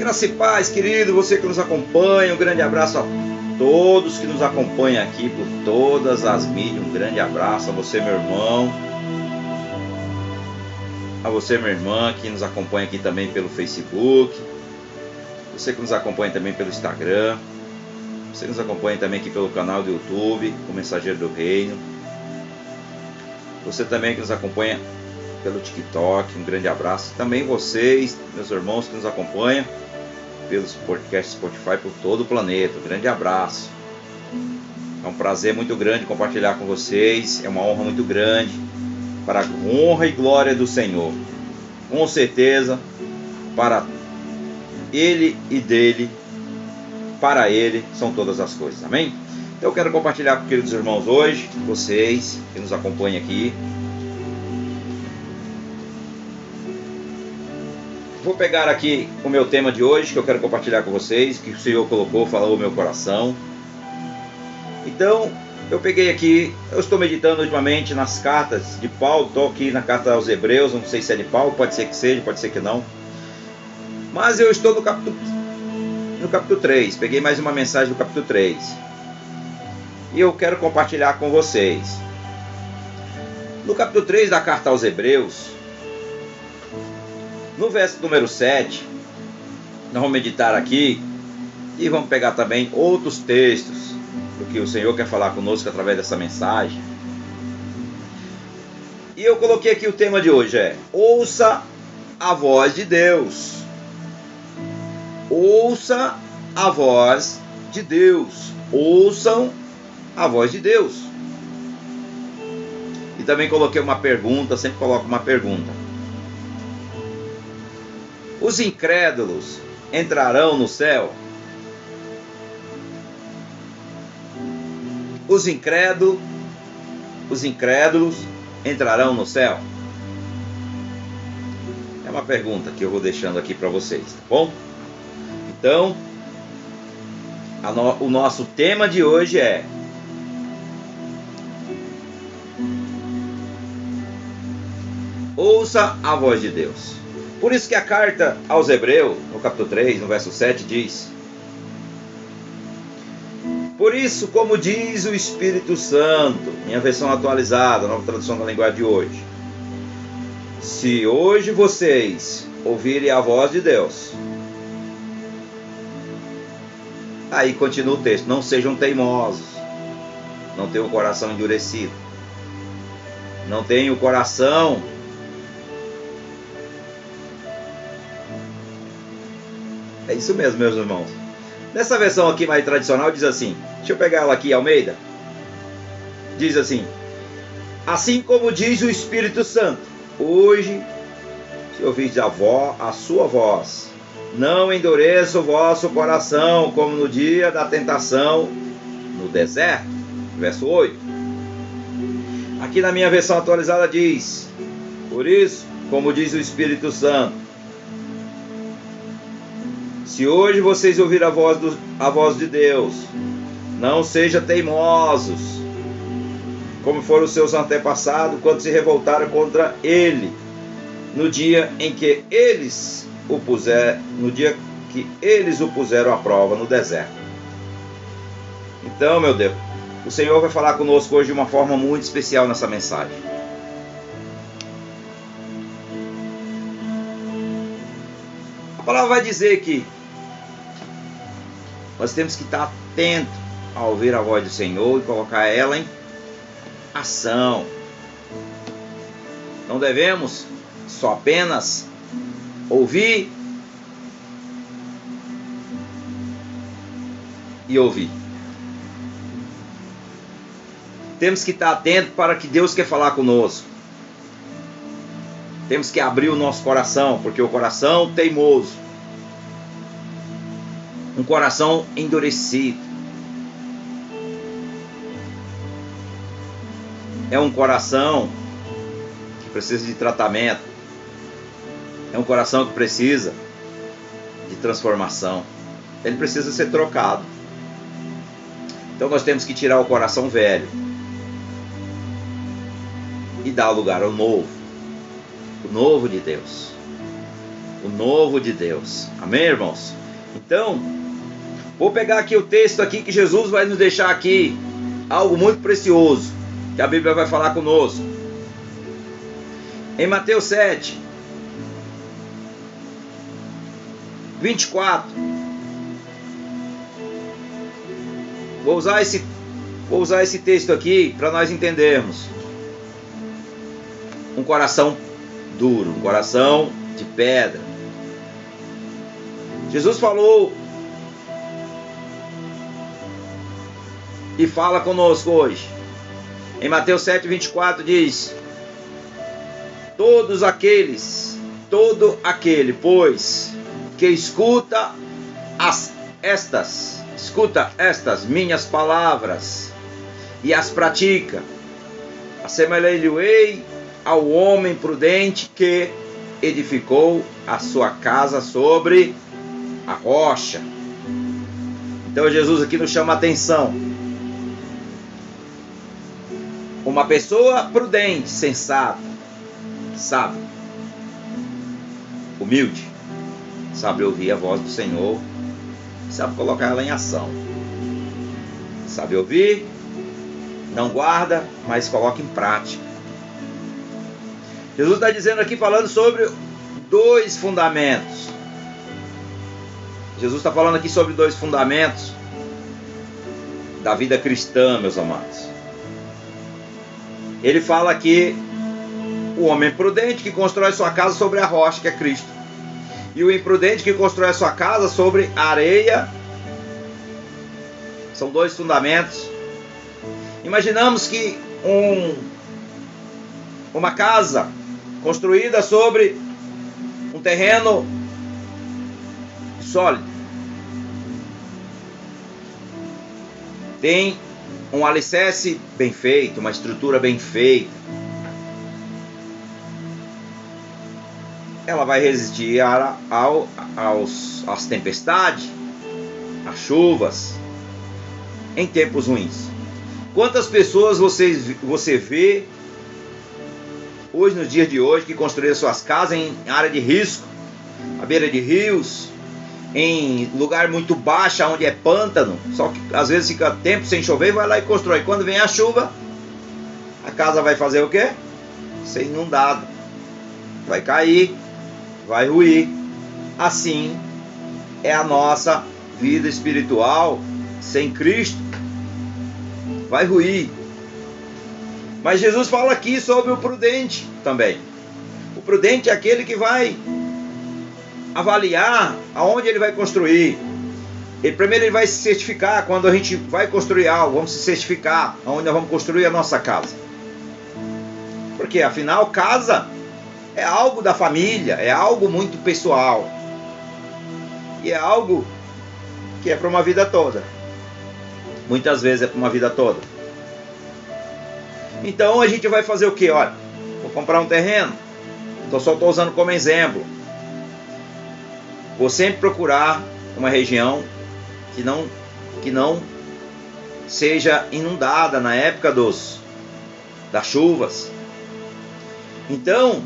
Graça e paz, querido, você que nos acompanha, um grande abraço a todos que nos acompanham aqui por todas as mídias, um grande abraço a você, meu irmão, a você, minha irmã, que nos acompanha aqui também pelo Facebook, você que nos acompanha também pelo Instagram, você que nos acompanha também aqui pelo canal do YouTube, o Mensageiro do Reino, você também que nos acompanha pelo TikTok, um grande abraço. Também vocês, meus irmãos que nos acompanham pelos podcasts Spotify por todo o planeta, um grande abraço. É um prazer muito grande compartilhar com vocês, é uma honra muito grande, para a honra e glória do Senhor. Com certeza, para Ele e dele, para Ele são todas as coisas, amém? Então eu quero compartilhar com queridos irmãos hoje, vocês que nos acompanham aqui. Vou pegar aqui o meu tema de hoje, que eu quero compartilhar com vocês, que o Senhor colocou, falou no meu coração. Então, eu peguei aqui, eu estou meditando ultimamente nas cartas de Paulo, estou aqui na carta aos Hebreus, não sei se é de Paulo, pode ser que seja, pode ser que não. Mas eu estou no capítulo 3, peguei mais uma mensagem do capítulo 3. E eu quero compartilhar com vocês. No capítulo 3 da carta aos Hebreus, no verso número 7, nós vamos meditar aqui e vamos pegar também outros textos do que o Senhor quer falar conosco através dessa mensagem. E eu coloquei aqui o tema de hoje ouça a voz de Deus. Ouça a voz de Deus. Ouçam a voz de Deus. E também coloquei uma pergunta, sempre coloco uma pergunta. Os incrédulos entrarão no céu? Os incrédulos entrarão no céu? É uma pergunta que eu vou deixando aqui para vocês, tá bom? Então, o nosso tema de hoje é ouça a voz de Deus. Por isso que a carta aos Hebreus, no capítulo 3, no verso 7, diz: por isso, como diz o Espírito Santo, minha versão atualizada, nova tradução da linguagem de hoje, se hoje vocês ouvirem a voz de Deus, aí continua o texto, não sejam teimosos, não tenham o coração endurecido, não tenham o coração é isso mesmo, meus irmãos. Nessa versão aqui mais tradicional diz assim, deixa eu pegar ela aqui, Almeida. Diz assim: assim como diz o Espírito Santo, hoje, se ouvis a sua voz, não endureça o vosso coração, como no dia da tentação no deserto. Verso 8. Aqui na minha versão atualizada diz: por isso, como diz o Espírito Santo, se hoje vocês ouvirem a voz de Deus, não sejam teimosos, como foram os seus antepassados, quando se revoltaram contra Ele, no dia em que eles o puseram à prova no deserto. Então, meu Deus, o Senhor vai falar conosco hoje de uma forma muito especial nessa mensagem. A palavra vai dizer que nós temos que estar atentos a ouvir a voz do Senhor e colocar ela em ação. Não devemos só apenas ouvir e ouvir. Temos que estar atentos para o que Deus quer falar conosco. Temos que abrir o nosso coração, porque o coração teimoso, um coração endurecido, é um coração que precisa de tratamento, é um coração que precisa de transformação, ele precisa ser trocado. Então nós temos que tirar o coração velho e dar lugar ao novo, o novo de Deus, o novo de Deus. Amém, irmãos? Então, vou pegar aqui o texto aqui que Jesus vai nos deixar aqui algo muito precioso, que a Bíblia vai falar conosco. Em Mateus 7, 24. Vou usar esse texto aqui para nós entendermos. Um coração duro, um coração de pedra. Jesus falou e fala conosco hoje. Em Mateus 7, 24 diz: todo aquele, pois, que escuta estas minhas palavras e as pratica, assemelhei-o-ei ao homem prudente que edificou a sua casa sobre a rocha. Então Jesus aqui nos chama a atenção. Uma pessoa prudente, sensata, sábia, humilde, sabe ouvir a voz do Senhor, sabe colocar ela em ação. Sabe ouvir, não guarda, mas coloca em prática. Jesus está dizendo aqui, falando sobre dois fundamentos. Jesus está falando aqui sobre dois fundamentos da vida cristã, meus amados. Ele fala aqui o homem prudente que constrói sua casa sobre a rocha, que é Cristo, e o imprudente que constrói a sua casa sobre a areia. São dois fundamentos. Imaginamos que uma casa construída sobre um terreno sólido tem um alicerce bem feito, uma estrutura bem feita. Ela vai resistir às tempestades, às chuvas, em tempos ruins. Quantas pessoas você vê hoje, nos dias de hoje, que construíram suas casas em área de risco, à beira de rios, em lugar muito baixo, onde é pântano, só que às vezes fica tempo sem chover e vai lá e constrói. Quando vem a chuva, a casa vai fazer o quê? Ser inundada, vai cair, vai ruir. Assim é a nossa vida espiritual sem Cristo, vai ruir. Mas Jesus fala aqui sobre o prudente também. O prudente é aquele que vai avaliar aonde ele vai construir. Primeiro ele vai se certificar. Quando a gente vai construir algo, vamos se certificar aonde nós vamos construir a nossa casa. Porque afinal, casa é algo da família, é algo muito pessoal. E é algo que é para uma vida toda. Muitas vezes é para uma vida toda. Então a gente vai fazer o que? Olha, vou comprar um terreno. Só estou usando como exemplo. Vou sempre procurar uma região que não seja inundada na época das chuvas. Então,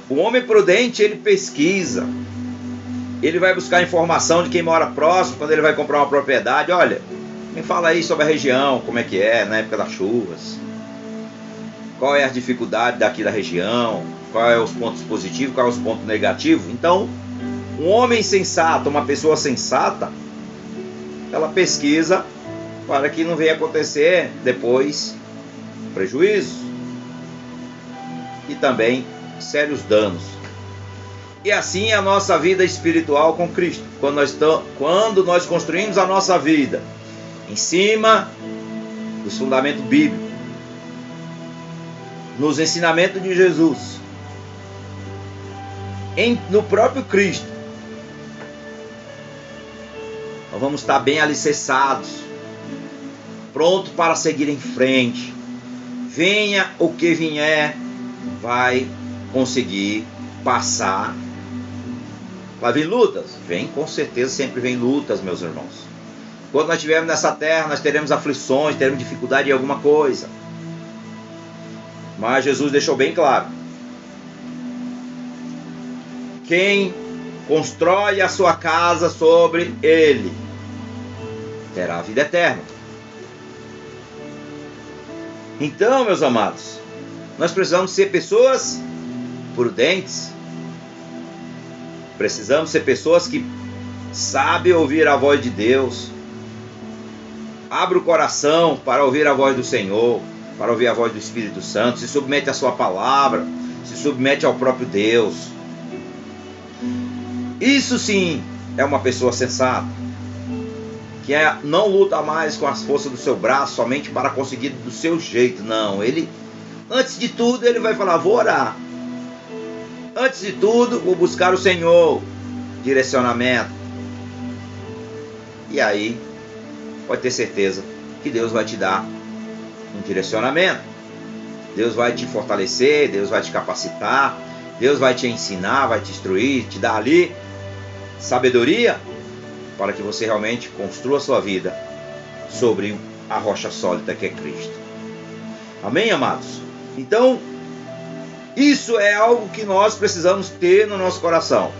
o homem prudente, ele pesquisa. Ele vai buscar informação de quem mora próximo quando ele vai comprar uma propriedade. Olha, me fala aí sobre a região, como é que é na época das chuvas. Qual é a dificuldade daqui da região? Qual é os pontos positivos, qual é os pontos negativos? Então, um homem sensato, uma pessoa sensata, ela pesquisa para que não venha acontecer depois prejuízos e também sérios danos. E assim é a nossa vida espiritual com Cristo. Quando nós construímos a nossa vida em cima dos fundamentos bíblicos, nos ensinamentos de Jesus, no próprio Cristo, nós vamos estar bem alicerçados, prontos para seguir em frente. Venha o que vier, vai conseguir passar. Vai vir lutas? Vem, com certeza, sempre vem lutas, meus irmãos. Quando nós estivermos nessa terra, nós teremos aflições, teremos dificuldade em alguma coisa. Mas Jesus deixou bem claro. quem constrói a sua casa sobre ele terá a vida eterna. Então, meus amados, nós precisamos ser pessoas prudentes. Precisamos ser pessoas que sabem ouvir a voz de Deus. Abre o coração para ouvir a voz do Senhor, para ouvir a voz do Espírito Santo. Se submete à sua palavra, se submete ao próprio Deus. Isso sim é uma pessoa sensata, que não luta mais com as forças do seu braço somente para conseguir do seu jeito. Não, ele, antes de tudo, ele vai falar: vou orar. Antes de tudo, vou buscar o Senhor, direcionamento. E aí, pode ter certeza que Deus vai te dar um direcionamento. Deus vai te fortalecer, Deus vai te capacitar, Deus vai te ensinar, vai te instruir, te dar ali sabedoria para que você realmente construa a sua vida sobre a rocha sólida que é Cristo. Amém, amados? Então, isso é algo que nós precisamos ter no nosso coração.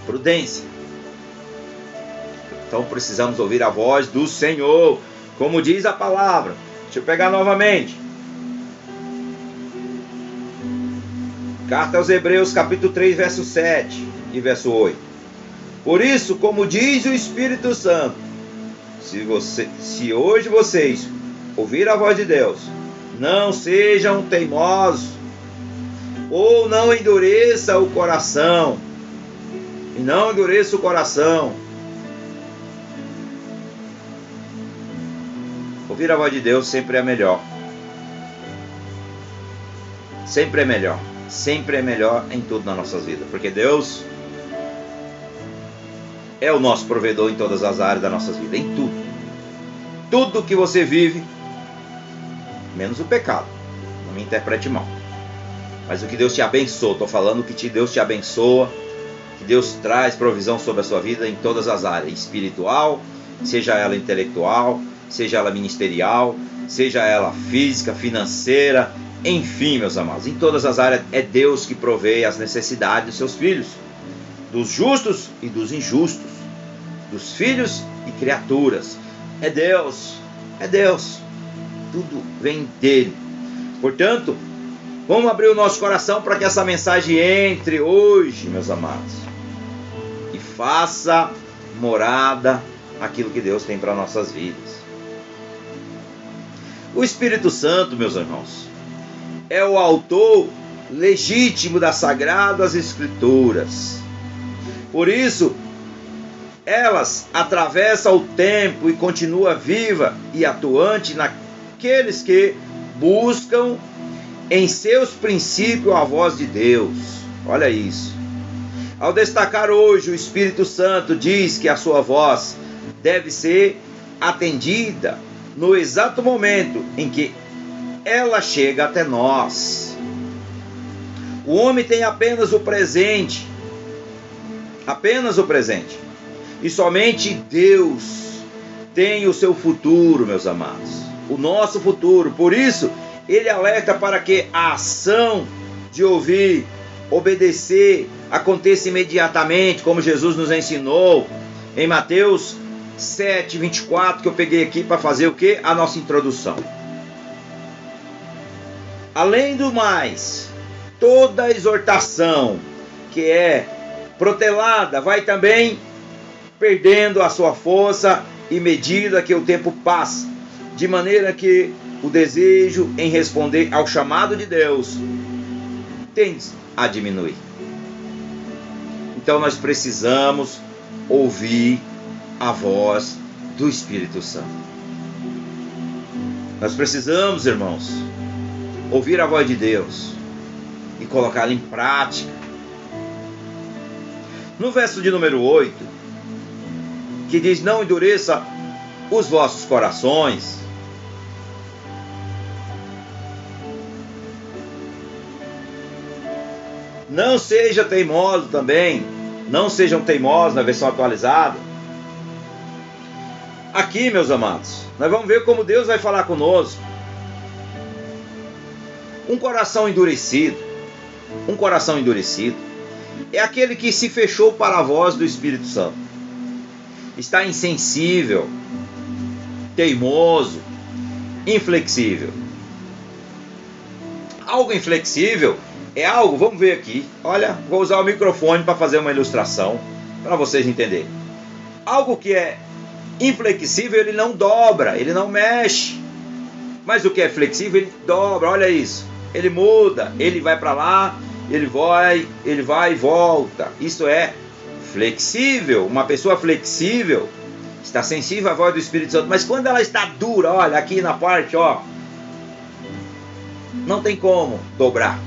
Prudência. Então precisamos ouvir a voz do Senhor, como diz a palavra. Deixa eu pegar novamente. Carta aos Hebreus, capítulo 3, verso 7 e verso 8. Por isso, como diz o Espírito Santo, se hoje vocês ouvirem a voz de Deus, não sejam teimosos, ou não endureça o coração. E não endureça o coração. Ouvir a voz de Deus sempre é melhor. Sempre é melhor. Sempre é melhor em tudo nas nossas vidas. Porque Deus é o nosso provedor em todas as áreas das nossas vidas. Em tudo. Tudo que você vive, menos o pecado. Não me interprete mal. Mas o que Deus te abençoa. Estou falando que Deus te abençoa. Que Deus traz provisão sobre a sua vida em todas as áreas. Espiritual, seja ela intelectual, seja ela ministerial, seja ela física, financeira, enfim, meus amados, em todas as áreas é Deus que provê as necessidades dos seus filhos, dos justos e dos injustos, dos filhos e criaturas. É Deus, tudo vem dele. Portanto, vamos abrir o nosso coração para que essa mensagem entre hoje, meus amados, e faça morada aquilo que Deus tem para nossas vidas. O Espírito Santo, meus irmãos, é o autor legítimo das Sagradas Escrituras. Por isso, elas atravessam o tempo e continua viva e atuante naqueles que buscam em seus princípios a voz de Deus. Olha isso. Ao destacar hoje, o Espírito Santo diz que a sua voz deve ser atendida no exato momento em que ela chega até nós. O homem tem apenas o presente. Apenas o presente. E somente Deus tem o seu futuro, meus amados. O nosso futuro. Por isso, ele alerta para que a ação de ouvir, obedecer, aconteça imediatamente, como Jesus nos ensinou em Mateus 7, 24, que eu peguei aqui para fazer o quê? A nossa introdução. Além do mais, toda exortação que é protelada vai também perdendo a sua força e medida que o tempo passa, de maneira que o desejo em responder ao chamado de Deus tende a diminuir. Então nós precisamos ouvir a voz do Espírito Santo. Nós precisamos, irmãos, ouvir a voz de Deus e colocá-la em prática. No verso de número 8, que diz: não endureça os vossos corações. Não seja teimoso também. Não sejam teimosos na versão atualizada. Aqui, meus amados, nós vamos ver como Deus vai falar conosco. Um coração endurecido, é aquele que se fechou para a voz do Espírito Santo. Está insensível, teimoso, inflexível. Algo inflexível é algo, vamos ver aqui. Olha, vou usar o microfone para fazer uma ilustração, para vocês entenderem. Algo que é inflexível, ele não dobra, ele não mexe. Mas o que é flexível, ele dobra, olha isso. Ele muda, ele vai para lá, ele vai e volta. Isso é flexível. Uma pessoa flexível está sensível à voz do Espírito Santo. Mas quando ela está dura, olha, aqui na parte, ó, não tem como dobrar.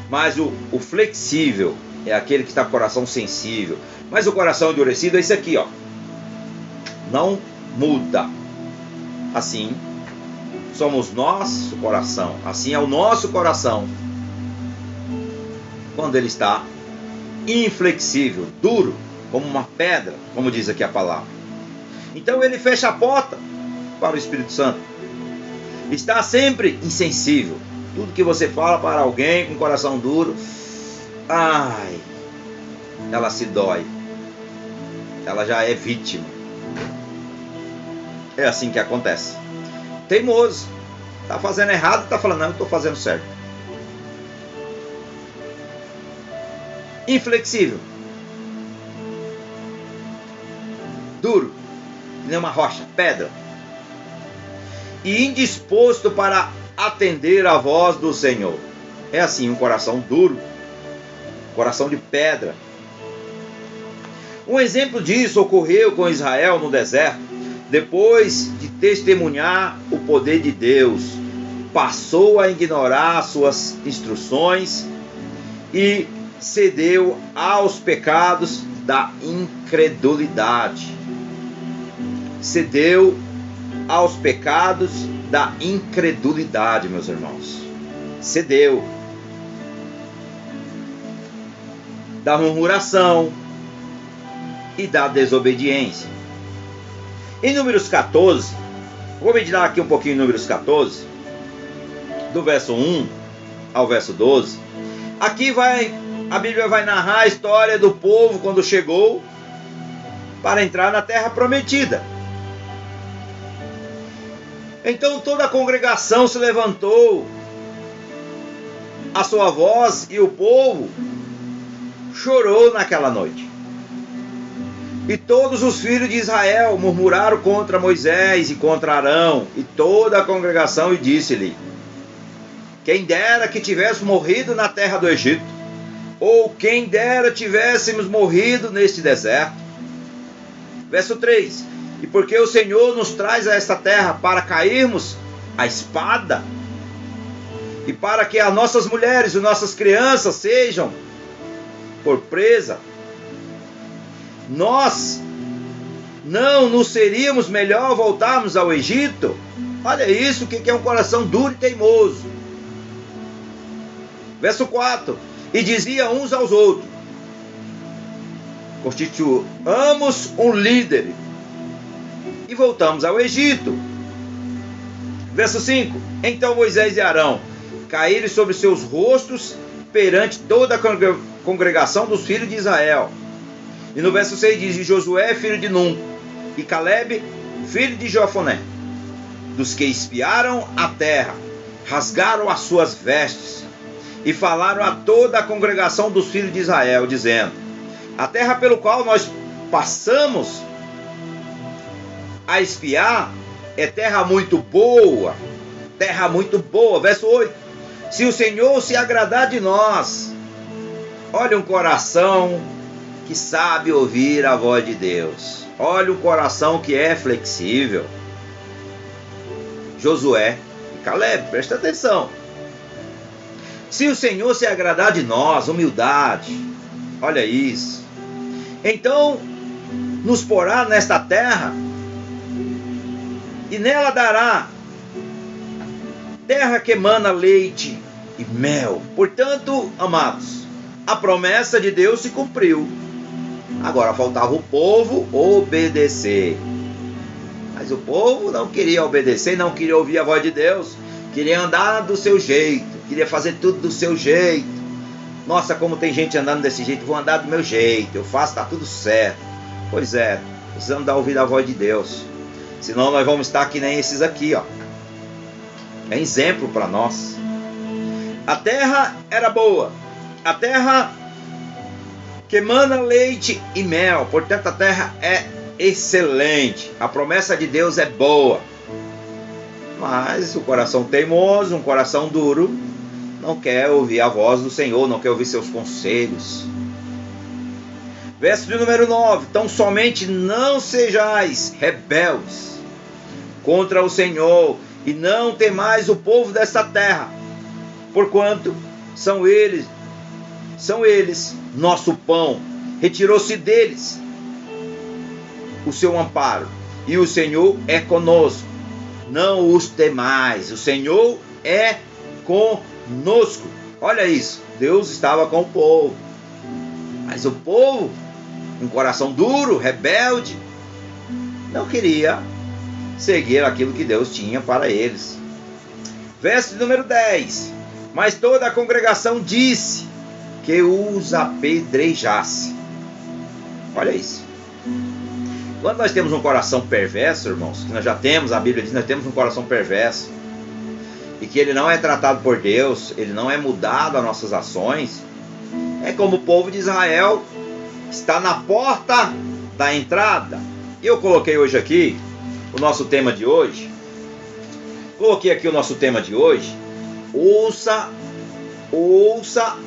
Mas o flexível é aquele que está com o coração sensível. Mas o coração endurecido é esse aqui, ó. Não muda. Assim somos nosso coração. Assim é o nosso coração quando ele está inflexível, duro, como uma pedra, como diz aqui a palavra. Então ele fecha a porta para o Espírito Santo. Está sempre insensível. Tudo que você fala para alguém com coração duro, ai, ela se dói. Ela já é vítima. É assim que acontece. Teimoso. Está fazendo errado e está falando, não, eu estou fazendo certo. Inflexível. Duro. Nem uma rocha, pedra. E indisposto para atender a voz do Senhor. É assim, um coração duro. Coração de pedra. Um exemplo disso ocorreu com Israel no deserto. Depois de testemunhar o poder de Deus, passou a ignorar suas instruções e cedeu aos pecados da incredulidade. Cedeu aos pecados da incredulidade, meus irmãos. Cedeu. Da murmuração e da desobediência. Em Números 14, vou meditar aqui um pouquinho em Números 14, do verso 1 ao verso 12. Aqui a Bíblia vai narrar a história do povo quando chegou para entrar na terra prometida. Então toda a congregação se levantou a sua voz e o povo chorou naquela noite. E todos os filhos de Israel murmuraram contra Moisés e contra Arão e toda a congregação, e disse-lhe: quem dera que tivéssemos morrido na terra do Egito, ou quem dera tivéssemos morrido neste deserto. Verso 3: e porque o Senhor nos traz a esta terra para cairmos à espada, e para que as nossas mulheres e nossas crianças sejam por presa, nós não nos seríamos melhor voltarmos ao Egito? Olha isso, o que é um coração duro e teimoso. Verso 4: e dizia uns aos outros: constituamos um líder e voltamos ao Egito. Verso 5: então Moisés e Arão caíram sobre seus rostos perante toda a congregação dos filhos de Israel. E no verso 6 diz: e Josué, filho de Num, e Calebe, filho de Jofoné, dos que espiaram a terra, rasgaram as suas vestes e falaram a toda a congregação dos filhos de Israel, dizendo: a terra pelo qual nós passamos a espiar é terra muito boa. Terra muito boa. Verso 8: se o Senhor se agradar de nós. Olha um coração que sabe ouvir a voz de Deus. Olha um coração que é flexível. Josué e Calebe, presta atenção. Se o Senhor se agradar de nós, humildade, olha isso. Então nos porá nesta terra e nela dará terra que emana leite e mel. Portanto, amados, a promessa de Deus se cumpriu. Agora faltava o povo obedecer. Mas o povo não queria obedecer, não queria ouvir a voz de Deus. Queria andar do seu jeito, queria fazer tudo do seu jeito. Nossa, como tem gente andando desse jeito, vou andar do meu jeito, eu faço, tá tudo certo. Pois é, precisamos dar ouvido à voz de Deus. Senão nós vamos estar que nem esses aqui, ó. É exemplo para nós. A terra era boa. A terra que emana leite e mel. Portanto, a terra é excelente. A promessa de Deus é boa. Mas o coração teimoso, um coração duro, não quer ouvir a voz do Senhor, não quer ouvir seus conselhos. Verso de número 9. Tão somente não sejais rebeldes contra o Senhor, e não temais o povo desta terra, porquanto são eles nosso pão. Retirou-se deles o seu amparo, e o Senhor é conosco. Não os temais, o Senhor é conosco. Olha isso, Deus estava com o povo, mas o povo, um coração duro, rebelde, não queria seguir aquilo que Deus tinha para eles. Verso número 10. Mas toda a congregação disse que os apedrejasse. Olha isso. Quando nós temos um coração perverso, irmãos, que nós já temos, a Bíblia diz que nós temos um coração perverso, e que ele não é tratado por Deus, ele não é mudado as nossas ações, é como o povo de Israel está na porta da entrada. Eu coloquei hoje aqui o nosso tema de hoje. Coloquei aqui o nosso tema de hoje. Ouça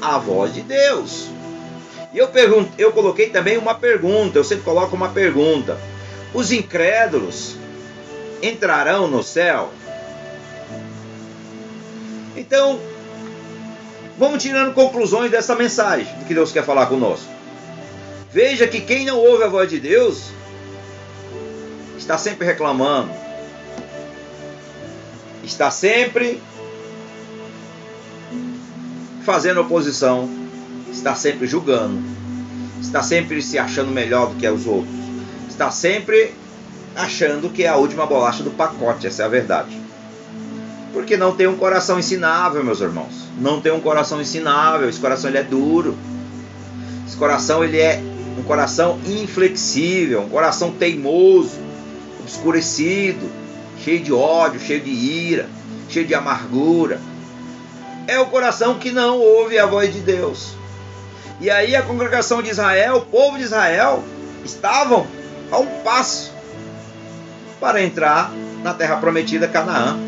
a voz de Deus. E eu coloquei também uma pergunta. Eu sempre coloco uma pergunta. Os incrédulos entrarão no céu? Então, vamos tirando conclusões dessa mensagem que Deus quer falar conosco. Veja que quem não ouve a voz de Deus está sempre reclamando, está sempre fazendo oposição, está sempre julgando, está sempre se achando melhor do que os outros, está sempre achando que é a última bolacha do pacote. Essa é a verdade. Porque não tem um coração ensinável, meus irmãos. Não tem um coração ensinável. Esse coração ele é duro. Esse coração ele é um coração inflexível, um coração teimoso, obscurecido, cheio de ódio, cheio de ira, cheio de amargura. É o coração que não ouve a voz de Deus. E aí a congregação de Israel, o povo de Israel, estavam a um passo para entrar na terra prometida, Canaã.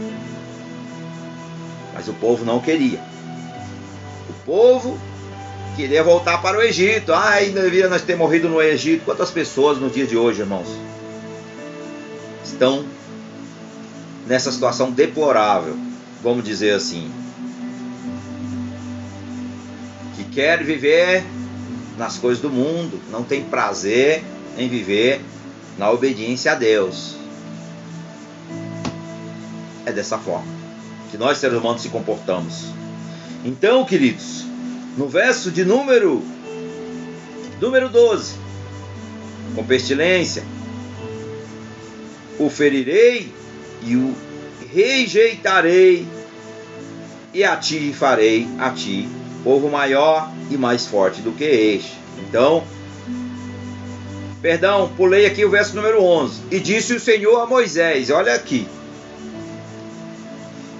Mas o povo não queria. O povo queria voltar para o Egito. Ai, devia nós ter morrido no Egito. Quantas pessoas no dia de hoje, irmãos, estão nessa situação deplorável, vamos dizer assim, que quer viver nas coisas do mundo, não tem prazer em viver na obediência a Deus. É dessa forma que nós seres humanos se comportamos. Então, queridos, no verso de número 12, com pestilência o ferirei e o rejeitarei, e a ti farei, a ti, povo maior e mais forte do que este. Então, pulei aqui o verso número 11. E disse o Senhor a Moisés, olha aqui.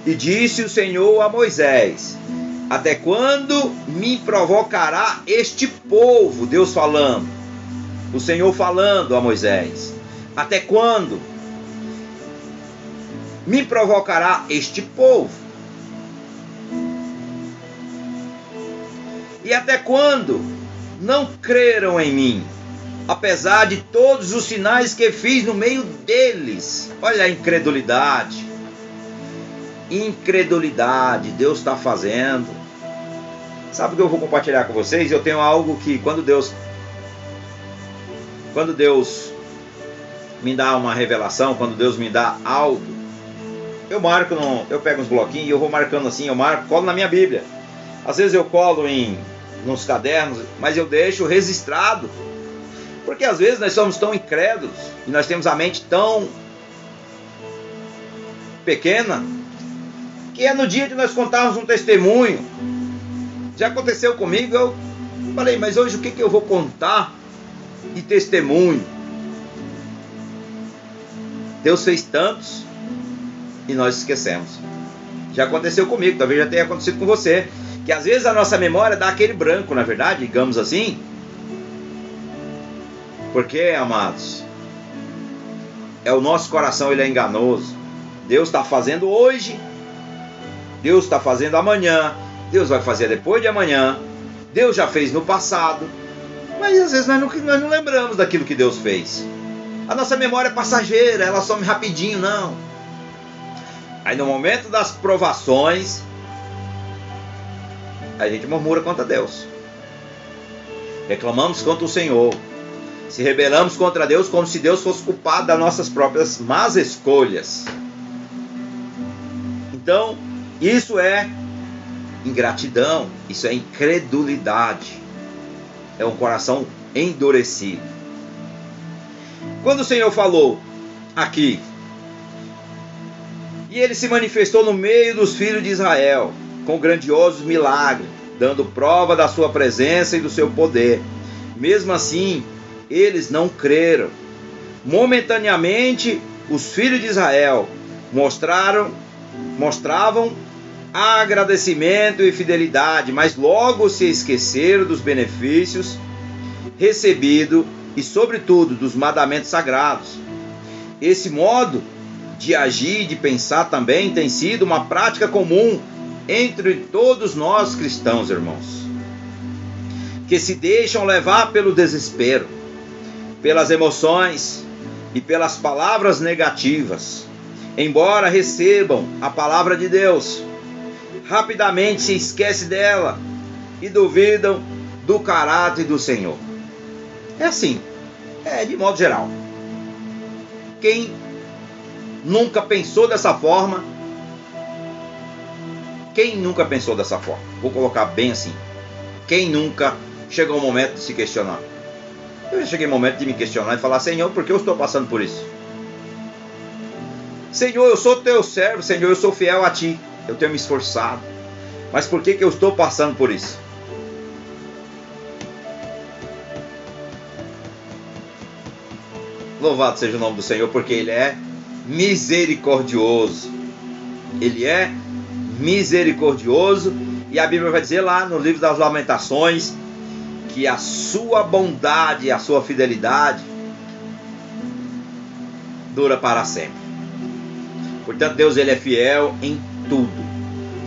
E disse o Senhor a Moisés, até quando me provocará este povo? Deus falando, o Senhor falando a Moisés, até quando me provocará este povo? E até quando não creram em mim, apesar de todos os sinais que fiz no meio deles? Olha a incredulidade. Incredulidade, Deus está fazendo. Sabe o que eu vou compartilhar com vocês? Eu tenho algo que quando Deus me dá uma revelação, quando Deus me dá algo, eu pego uns bloquinhos e eu vou marcando assim, colo na minha Bíblia. Às vezes eu colo nos cadernos, mas eu deixo registrado, porque às vezes nós somos tão incrédulos e nós temos a mente tão pequena, que é no dia de nós contarmos um testemunho, Já aconteceu comigo, eu falei, mas hoje o que eu vou contar de testemunho? Deus fez tantos e nós esquecemos. Já aconteceu comigo, talvez já tenha acontecido com você, que às vezes a nossa memória dá aquele branco, na verdade, digamos assim. Porque, amados, o nosso coração, ele é enganoso. Deus está fazendo hoje, Deus está fazendo amanhã, Deus vai fazer depois de amanhã, Deus já fez no passado, mas às vezes nós não lembramos daquilo que Deus fez. A nossa memória é passageira, ela some rapidinho, não. Aí no momento das provações, a gente murmura contra Deus, reclamamos contra o Senhor, se rebelamos contra Deus como se Deus fosse culpado das nossas próprias más escolhas. Então, isso é ingratidão, isso é incredulidade, é um coração endurecido. Quando o Senhor falou aqui, e ele se manifestou no meio dos filhos de Israel, com grandiosos milagres, dando prova da sua presença e do seu poder. Mesmo assim, eles não creram. Momentaneamente, os filhos de Israel mostravam agradecimento e fidelidade, mas logo se esqueceram dos benefícios recebidos e, sobretudo, dos mandamentos sagrados. Esse modo de agir e de pensar também tem sido uma prática comum entre todos nós cristãos, irmãos, que se deixam levar pelo desespero, pelas emoções e pelas palavras negativas. Embora recebam a palavra de Deus, rapidamente se esquecem dela e duvidam do caráter do Senhor. É assim, de modo geral. Quem nunca pensou dessa forma? Quem nunca pensou dessa forma? Vou colocar bem assim. Quem nunca chegou o momento de se questionar? Eu já cheguei o momento de me questionar e falar: Senhor, por que eu estou passando por isso? Senhor, eu sou teu servo, Senhor, eu sou fiel a ti, eu tenho me esforçado, mas por que eu estou passando por isso? Louvado seja o nome do Senhor, porque Ele é misericordioso. Ele é misericordioso, e a Bíblia vai dizer lá no livro das Lamentações que a sua bondade e a sua fidelidade dura para sempre. Portanto, Deus, Ele é fiel em tudo.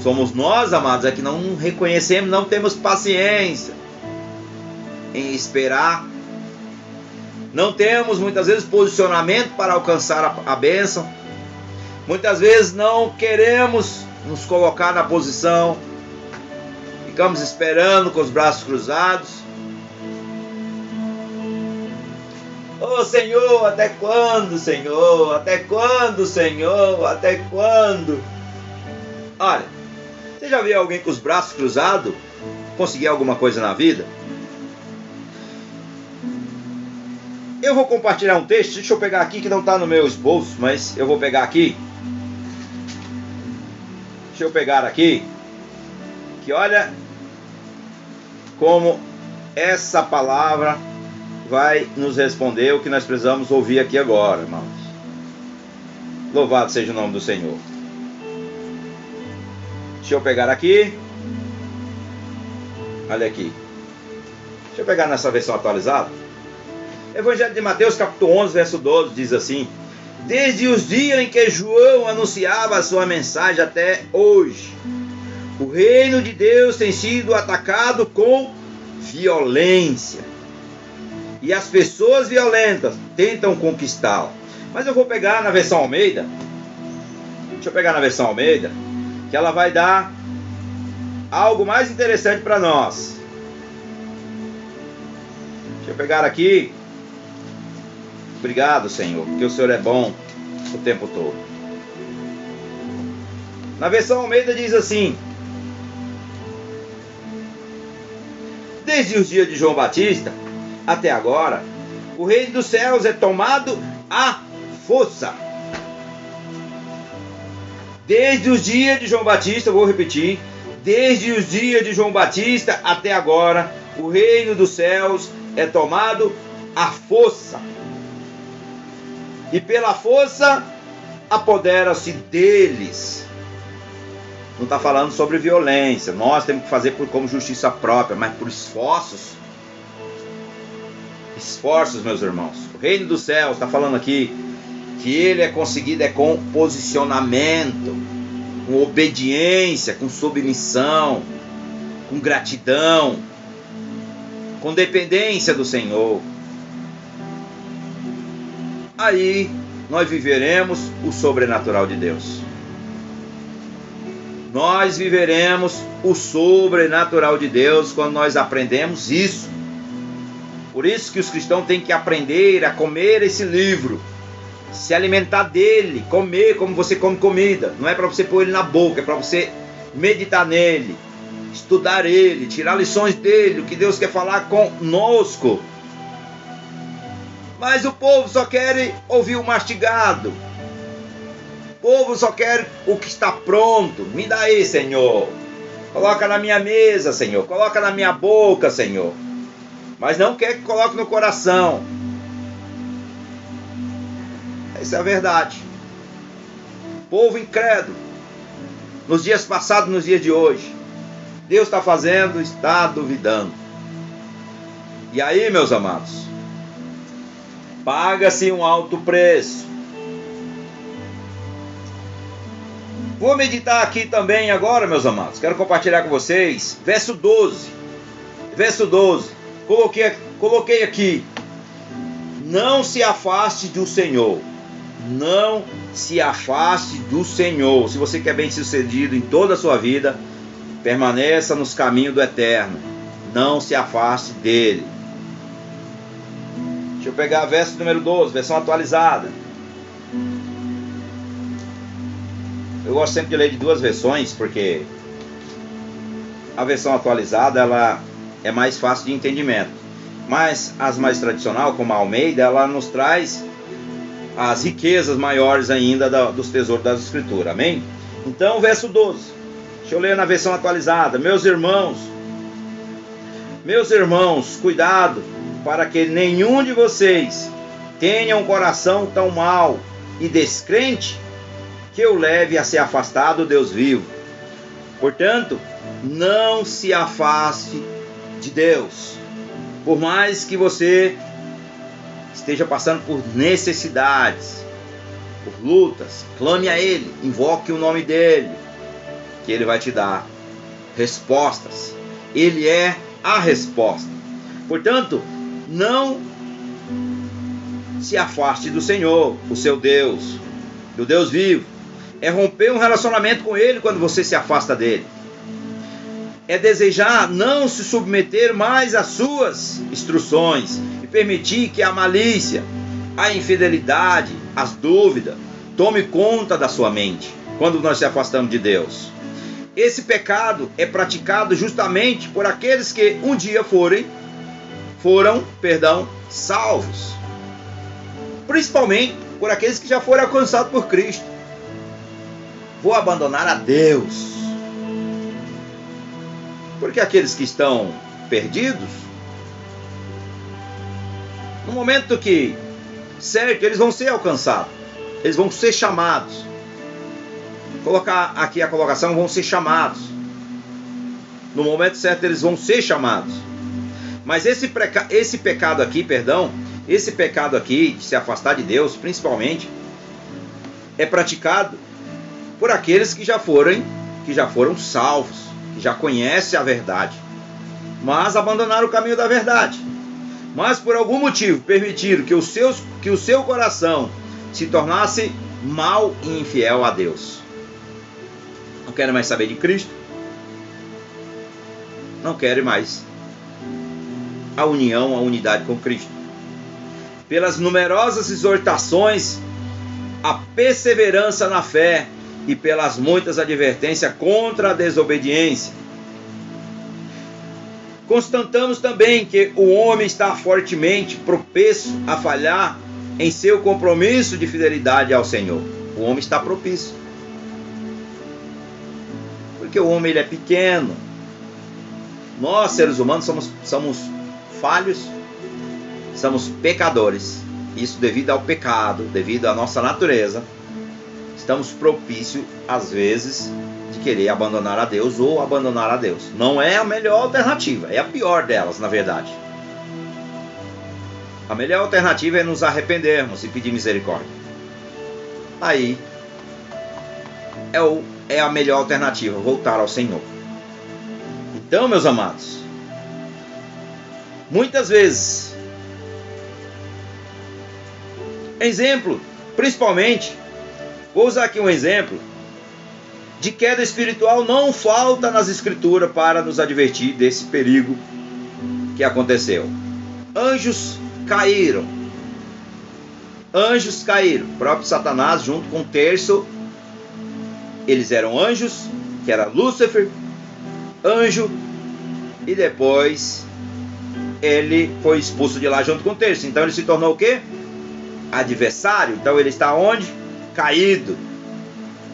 Somos nós, amados, é que não reconhecemos, não temos paciência em esperar. Não temos muitas vezes posicionamento para alcançar a bênção. Muitas vezes não queremos nos colocar na posição. Ficamos esperando com os braços cruzados. Oh Senhor, até quando, Senhor? Até quando, Senhor? Até quando? Olha, você já viu alguém com os braços cruzados conseguir alguma coisa na vida? Eu vou compartilhar um texto, deixa eu pegar aqui que não está no meu esboço, mas eu vou pegar aqui. Deixa eu pegar aqui, que olha como essa palavra vai nos responder o que nós precisamos ouvir aqui agora, irmãos. Louvado seja o nome do Senhor. Deixa eu pegar aqui. Olha aqui. Deixa eu pegar nessa versão atualizada. Evangelho de Mateus, capítulo 11, verso 12, diz assim: desde os dias em que João anunciava a sua mensagem até hoje, o reino de Deus tem sido atacado com violência, e as pessoas violentas tentam conquistá-lo. Mas eu vou pegar na versão Almeida. Deixa eu pegar na versão Almeida, que ela vai dar algo mais interessante para nós. Deixa eu pegar aqui. Obrigado, Senhor, porque o Senhor é bom o tempo todo. Na versão Almeida diz assim: desde os dias de João Batista até agora, o reino dos céus é tomado à força. Desde os dias de João Batista, vou repetir, desde os dias de João Batista até agora, o reino dos céus é tomado à força. E pela força apodera-se deles. Não está falando sobre violência. Nós temos que fazer como justiça própria, mas por esforços. Esforços, meus irmãos. O reino dos céus está falando aqui que ele é conseguido com posicionamento, com obediência, com submissão, com gratidão, com dependência do Senhor. Aí nós viveremos o sobrenatural de Deus. Nós viveremos o sobrenatural de Deus quando nós aprendemos isso. Por isso que os cristãos têm que aprender a comer esse livro, se alimentar dele, comer como você come comida. Não é para você pôr ele na boca, é para você meditar nele, estudar ele, tirar lições dele, o que Deus quer falar conosco. Mas o povo só quer ouvir o mastigado. O povo só quer o que está pronto. Me dá aí, Senhor. Coloca na minha mesa, Senhor. Coloca na minha boca, Senhor. Mas não quer que coloque no coração. Essa é a verdade. Povo incrédulo. Nos dias passados, nos dias de hoje. Deus está fazendo, está duvidando. E aí, meus amados, paga-se um alto preço. Vou meditar aqui também agora, meus amados. Quero compartilhar com vocês. Verso 12. Verso 12. Coloquei aqui. Não se afaste do Senhor. Não se afaste do Senhor. Se você quer bem sucedido em toda a sua vida, permaneça nos caminhos do eterno. Não se afaste dele. Deixa eu pegar o verso número 12, versão atualizada. Eu gosto sempre de ler de duas versões, porque a versão atualizada ela é mais fácil de entendimento. Mas as mais tradicionais, como a Almeida, ela nos traz as riquezas maiores ainda dos tesouros das Escrituras. Amém? Então, verso 12. Deixa eu ler na versão atualizada. Meus irmãos, cuidado, para que nenhum de vocês tenha um coração tão mau e descrente que o leve a se afastar do Deus vivo. Portanto, não se afaste de Deus. Por mais que você esteja passando por necessidades, por lutas, clame a Ele, invoque o nome dEle, que Ele vai te dar respostas. Ele é a resposta. Portanto, não se afaste do Senhor, o seu Deus, do Deus vivo. É romper um relacionamento com Ele quando você se afasta dele. É desejar não se submeter mais às suas instruções e permitir que a malícia, a infidelidade, as dúvidas tome conta da sua mente quando nós se afastamos de Deus. Esse pecado é praticado justamente por aqueles que um dia foram salvos. Principalmente por aqueles que já foram alcançados por Cristo. Vou abandonar a Deus. Porque aqueles que estão perdidos, no momento que certo, eles vão ser alcançados. Eles vão ser chamados. Colocar aqui a colocação, vão ser chamados. No momento certo, eles vão ser chamados. Mas esse pecado aqui, de se afastar de Deus, principalmente, é praticado por aqueles que já foram salvos, que já conhecem a verdade, mas abandonaram o caminho da verdade. Mas por algum motivo permitiram que o seu coração se tornasse mau e infiel a Deus. Não querem mais saber de Cristo. Não querem mais a união, a unidade com Cristo. Pelas numerosas exortações, a perseverança na fé e pelas muitas advertências contra a desobediência. Constatamos também que o homem está fortemente propenso a falhar em seu compromisso de fidelidade ao Senhor. O homem está propício. Porque o homem ele é pequeno. Nós, seres humanos, somos falhos, somos pecadores. Isso devido ao pecado, devido à nossa natureza. Estamos propícios, às vezes, de querer abandonar a Deus ou abandonar a Deus. Não é a melhor alternativa, é a pior delas, na verdade. A melhor alternativa é nos arrependermos e pedir misericórdia. Aí é a melhor alternativa, voltar ao Senhor. Então, meus amados, muitas vezes, exemplo, principalmente, vou usar aqui um exemplo de queda espiritual, não falta nas escrituras para nos advertir desse perigo que aconteceu. Anjos caíram. Anjos caíram. O próprio Satanás, junto com um terço, eles eram anjos, que era Lúcifer, anjo, e depois ele foi expulso de lá junto com o terço. Então ele se tornou o quê? Adversário. Então ele está onde? Caído.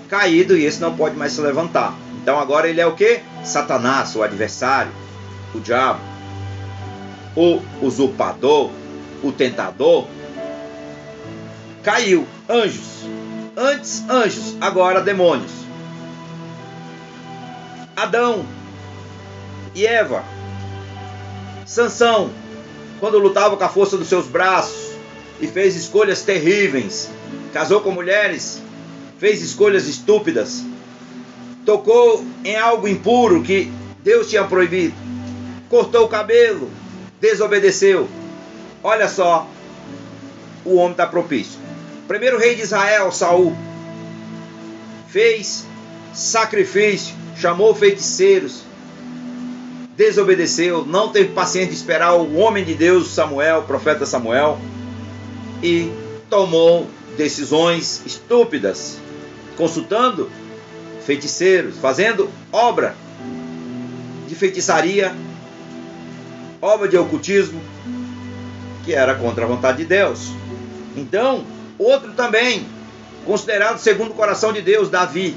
Caído, e esse não pode mais se levantar. Então agora ele é o quê? Satanás, o adversário, o diabo, o usurpador, o tentador. Caiu. Anjos. Antes anjos, agora demônios. Adão e Eva. Sansão, quando lutava com a força dos seus braços e fez escolhas terríveis, casou com mulheres, fez escolhas estúpidas, tocou em algo impuro que Deus tinha proibido, cortou o cabelo, desobedeceu. Olha só, o homem está propício. Primeiro rei de Israel, Saul, fez sacrifício, chamou feiticeiros, desobedeceu, não teve paciência de esperar o homem de Deus, Samuel, o profeta Samuel, e tomou decisões estúpidas, consultando feiticeiros, fazendo obra de feitiçaria, obra de ocultismo, que era contra a vontade de Deus. Então, outro também, considerado segundo o coração de Deus, Davi,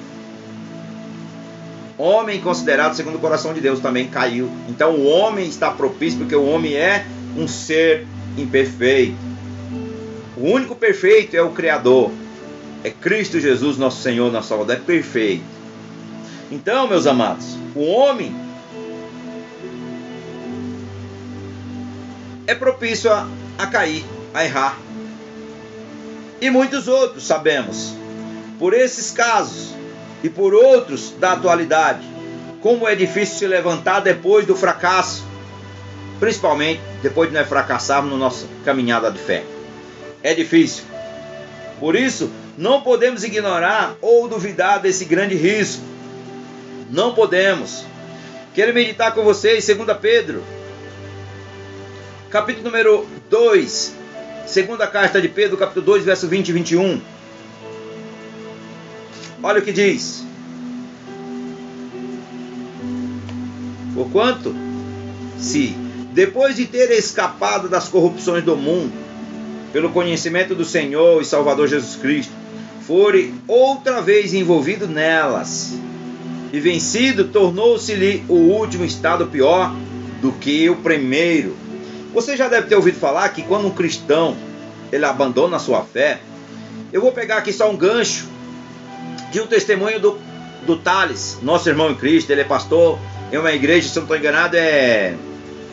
homem considerado segundo o coração de Deus, também caiu. Então o homem está propício porque o homem é um ser imperfeito. O único perfeito é o Criador, é Cristo Jesus, nosso Senhor, nosso Salvador, é perfeito. Então, meus amados, o homem é propício a cair, a errar. E muitos outros sabemos, por esses casos e por outros da atualidade, como é difícil se levantar depois do fracasso, principalmente depois de nós fracassarmos na nossa caminhada de fé. É difícil. Por isso, não podemos ignorar ou duvidar desse grande risco. Não podemos. Quero meditar com vocês 2 Pedro, capítulo número 2, segunda carta de Pedro, capítulo 2, verso 20 e 21. Olha o que diz. Porquanto, se, depois de ter escapado das corrupções do mundo, pelo conhecimento do Senhor e Salvador Jesus Cristo, forem outra vez envolvido nelas, e vencido, tornou-se-lhe o último estado pior do que o primeiro. Você já deve ter ouvido falar que quando um cristão ele abandona a sua fé, eu vou pegar aqui só um gancho de um testemunho do Thales, nosso irmão em Cristo. Ele é pastor em uma igreja, se eu não estou enganado,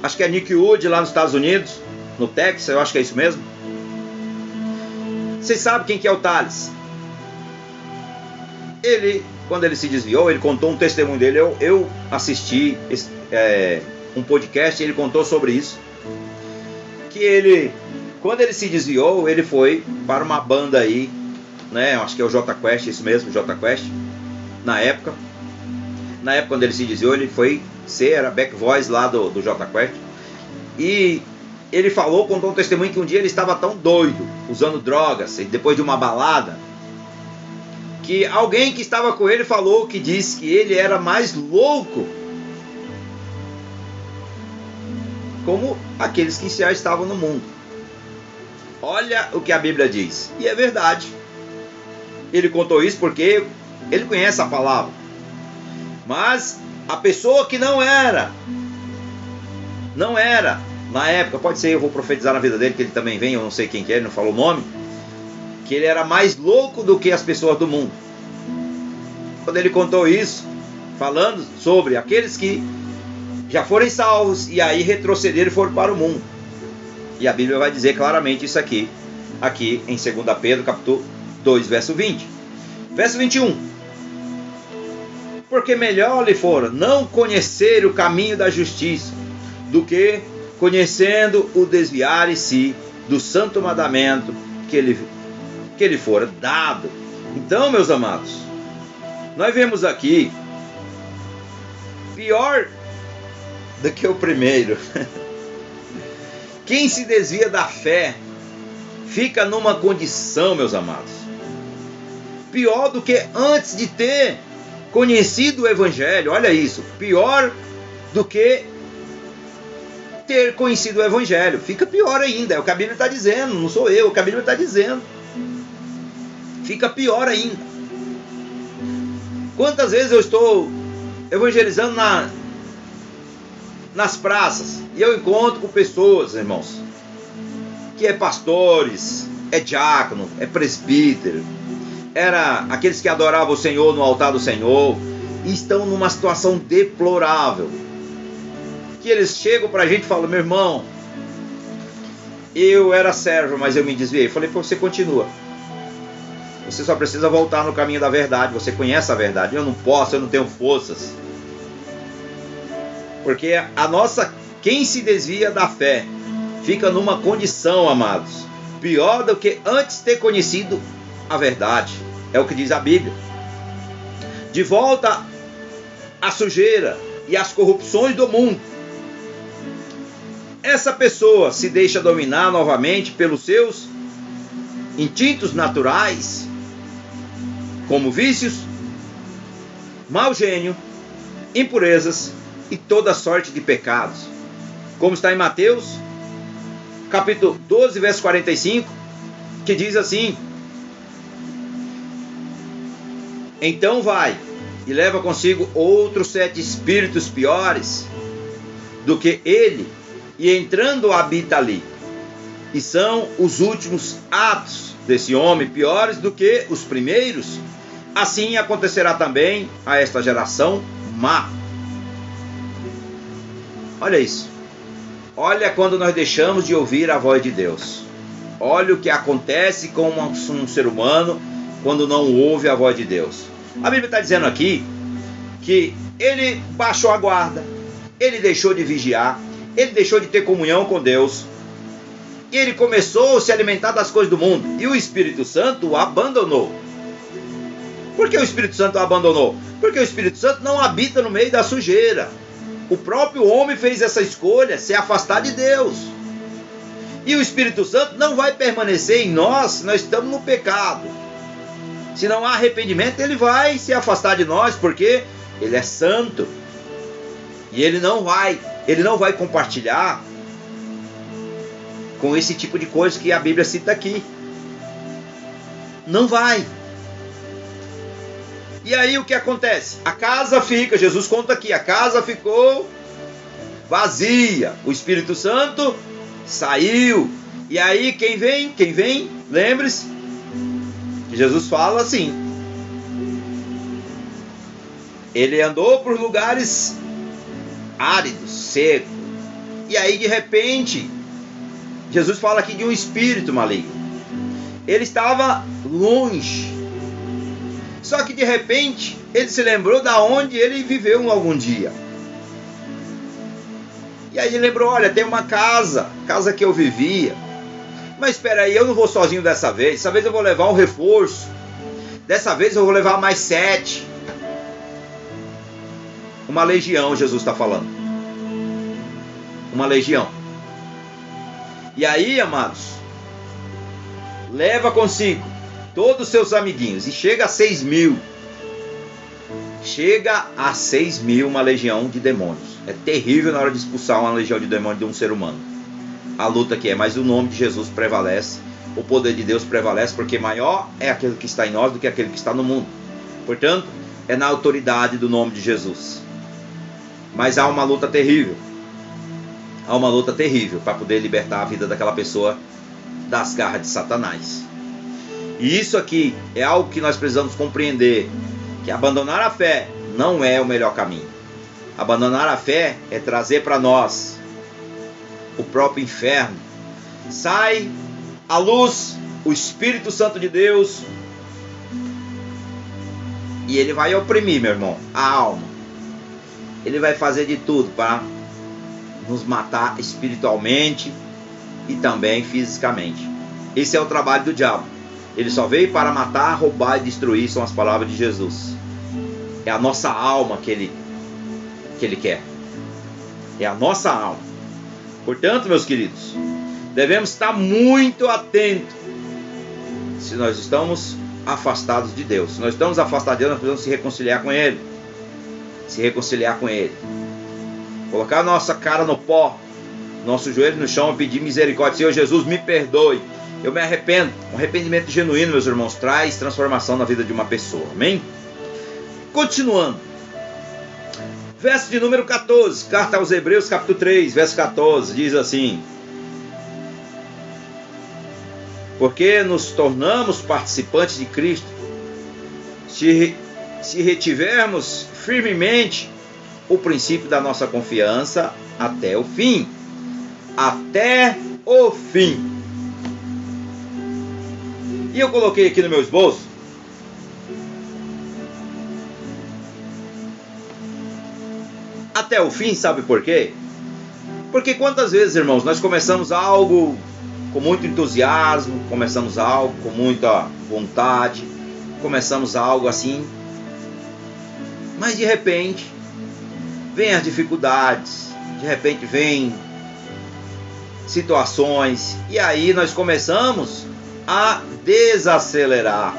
acho que é Nick Wood, lá nos Estados Unidos, no Texas, eu acho que é isso mesmo. Vocês sabem quem que é o Thales? Ele, quando ele se desviou, ele contou um testemunho dele. Eu assisti um podcast e ele contou sobre isso. Que ele, quando ele se desviou, ele foi para uma banda aí, né? Acho que é o Jota Quest, isso mesmo, Jota Quest. Na época quando ele se desviou, ele foi era back voice lá do Jota Quest. E ele contou um testemunho que um dia ele estava tão doido, usando drogas, e depois de uma balada, que alguém que estava com ele falou que disse que ele era mais louco como aqueles que já estavam no mundo. Olha o que a Bíblia diz. E é verdade. Ele contou isso porque ele conhece a palavra. Mas a pessoa que não era, na época, pode ser, eu vou profetizar na vida dele, que ele também vem, eu não sei quem que é, ele não falou o nome, que ele era mais louco do que as pessoas do mundo. Quando ele contou isso, falando sobre aqueles que já foram salvos e aí retrocederam e foram para o mundo. E a Bíblia vai dizer claramente isso aqui em 2 Pedro, capítulo 2, verso 20. Verso 21. Porque melhor lhe fora não conhecer o caminho da justiça, do que conhecendo o desviar-se do santo mandamento que lhe fora dado. Então, meus amados, nós vemos aqui, pior do que o primeiro. Quem se desvia da fé fica numa condição, meus amados, pior do que antes de ter conhecido o Evangelho. Olha isso, pior do que ter conhecido o Evangelho. Fica pior ainda, é o que a Bíblia está dizendo, não sou eu, é o que a Bíblia está dizendo. Fica pior ainda. Quantas vezes eu estou evangelizando nas praças e eu encontro com pessoas, irmãos, que é pastores, é diácono, é presbítero, era aqueles que adoravam o Senhor no altar do Senhor, e estão numa situação deplorável, que eles chegam para a gente e falam: meu irmão, eu era servo, mas eu me desviei. Eu falei: pô, você continua, você só precisa voltar no caminho da verdade, você conhece a verdade. Eu não posso, eu não tenho forças, porque quem se desvia da fé fica numa condição, amados, pior do que antes de ter conhecido a verdade. É o que diz a Bíblia. De volta à sujeira e às corrupções do mundo. Essa pessoa se deixa dominar novamente pelos seus instintos naturais, como vícios, mau gênio, impurezas e toda sorte de pecados. Como está em Mateus, capítulo 12, verso 45, que diz assim: então vai e leva consigo outros 7 espíritos piores do que ele, e entrando habita ali. E são os últimos atos desse homem piores do que os primeiros. Assim acontecerá também a esta geração má. Olha isso. Olha quando nós deixamos de ouvir a voz de Deus. Olha o que acontece com um ser humano quando não ouve a voz de Deus. A Bíblia está dizendo aqui que ele baixou a guarda, ele deixou de vigiar, ele deixou de ter comunhão com Deus, e ele começou a se alimentar das coisas do mundo, e o Espírito Santo o abandonou. Por que o Espírito Santo o abandonou? Porque o Espírito Santo não habita no meio da sujeira. O próprio homem fez essa escolha, se afastar de Deus. E o Espírito Santo não vai permanecer em nós se nós estamos no pecado. Se não há arrependimento, ele vai se afastar de nós, porque ele é santo. E ele não vai compartilhar com esse tipo de coisa que a Bíblia cita aqui. Não vai. E aí o que acontece? A casa fica, Jesus conta aqui, a casa ficou vazia. O Espírito Santo saiu. E aí quem vem? Lembre-se que Jesus fala assim: ele andou por lugares áridos, secos. E aí de repente Jesus fala aqui de um espírito maligno. Ele estava longe. Só que de repente ele se lembrou da onde ele viveu algum dia. E aí ele lembrou: olha, tem uma casa que eu vivia. Mas espera aí, eu não vou sozinho dessa vez. Dessa vez eu vou levar um reforço. Dessa vez eu vou levar mais 7. Uma legião, Jesus está falando. Uma legião. E aí, amados, leva consigo todos os seus amiguinhos. E chega a 6.000. Chega a 6.000 uma legião de demônios. É terrível na hora de expulsar uma legião de demônios de um ser humano. A luta que é, mas o nome de Jesus prevalece. O poder de Deus prevalece, porque maior é aquele que está em nós do que aquele que está no mundo. Portanto, é na autoridade do nome de Jesus. Mas há uma luta terrível. Há uma luta terrível para poder libertar a vida daquela pessoa das garras de Satanás. E isso aqui é algo que nós precisamos compreender, que abandonar a fé não é o melhor caminho. Abandonar a fé é trazer para nós o próprio inferno. Sai à luz o Espírito Santo de Deus e ele vai oprimir, meu irmão, a alma. Ele vai fazer de tudo para nos matar espiritualmente e também fisicamente. Esse é o trabalho do diabo. Ele só veio para matar, roubar e destruir, são as palavras de Jesus. É a nossa alma que ele quer. É a nossa alma. Portanto, meus queridos, devemos estar muito atentos. Se nós estamos afastados de Deus, se nós estamos afastados de Deus, nós precisamos se reconciliar com Ele. Se reconciliar com Ele. Colocar nossa cara no pó, nosso joelho no chão e pedir misericórdia. Senhor Jesus, me perdoe. Eu me arrependo. Um arrependimento genuíno, meus irmãos, traz transformação na vida de uma pessoa. Amém? Continuando. Verso de número 14. Carta aos Hebreus, capítulo 3, verso 14. Diz assim: porque nos tornamos participantes de Cristo, se retivermos firmemente o princípio da nossa confiança até o fim. Até o fim. E eu coloquei aqui no meu esboço até o fim, sabe por quê? Porque quantas vezes, irmãos, nós começamos algo com muito entusiasmo, começamos algo com muita vontade, começamos algo assim, mas de repente vem as dificuldades, de repente vem situações, e aí nós começamos a desacelerar.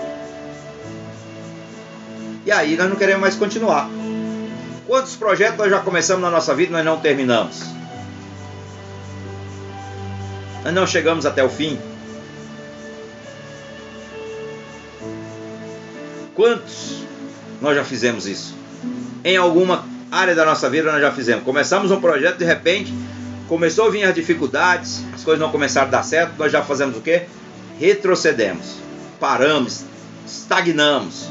E aí nós não queremos mais continuar. Quantos projetos nós já começamos na nossa vida e nós não terminamos? Nós não chegamos até o fim. Quantos nós já fizemos isso? Em alguma área da nossa vida nós já fizemos. Começamos um projeto, de repente começou a vir as dificuldades, as coisas não começaram a dar certo, nós já fazemos o quê? Retrocedemos, paramos, estagnamos.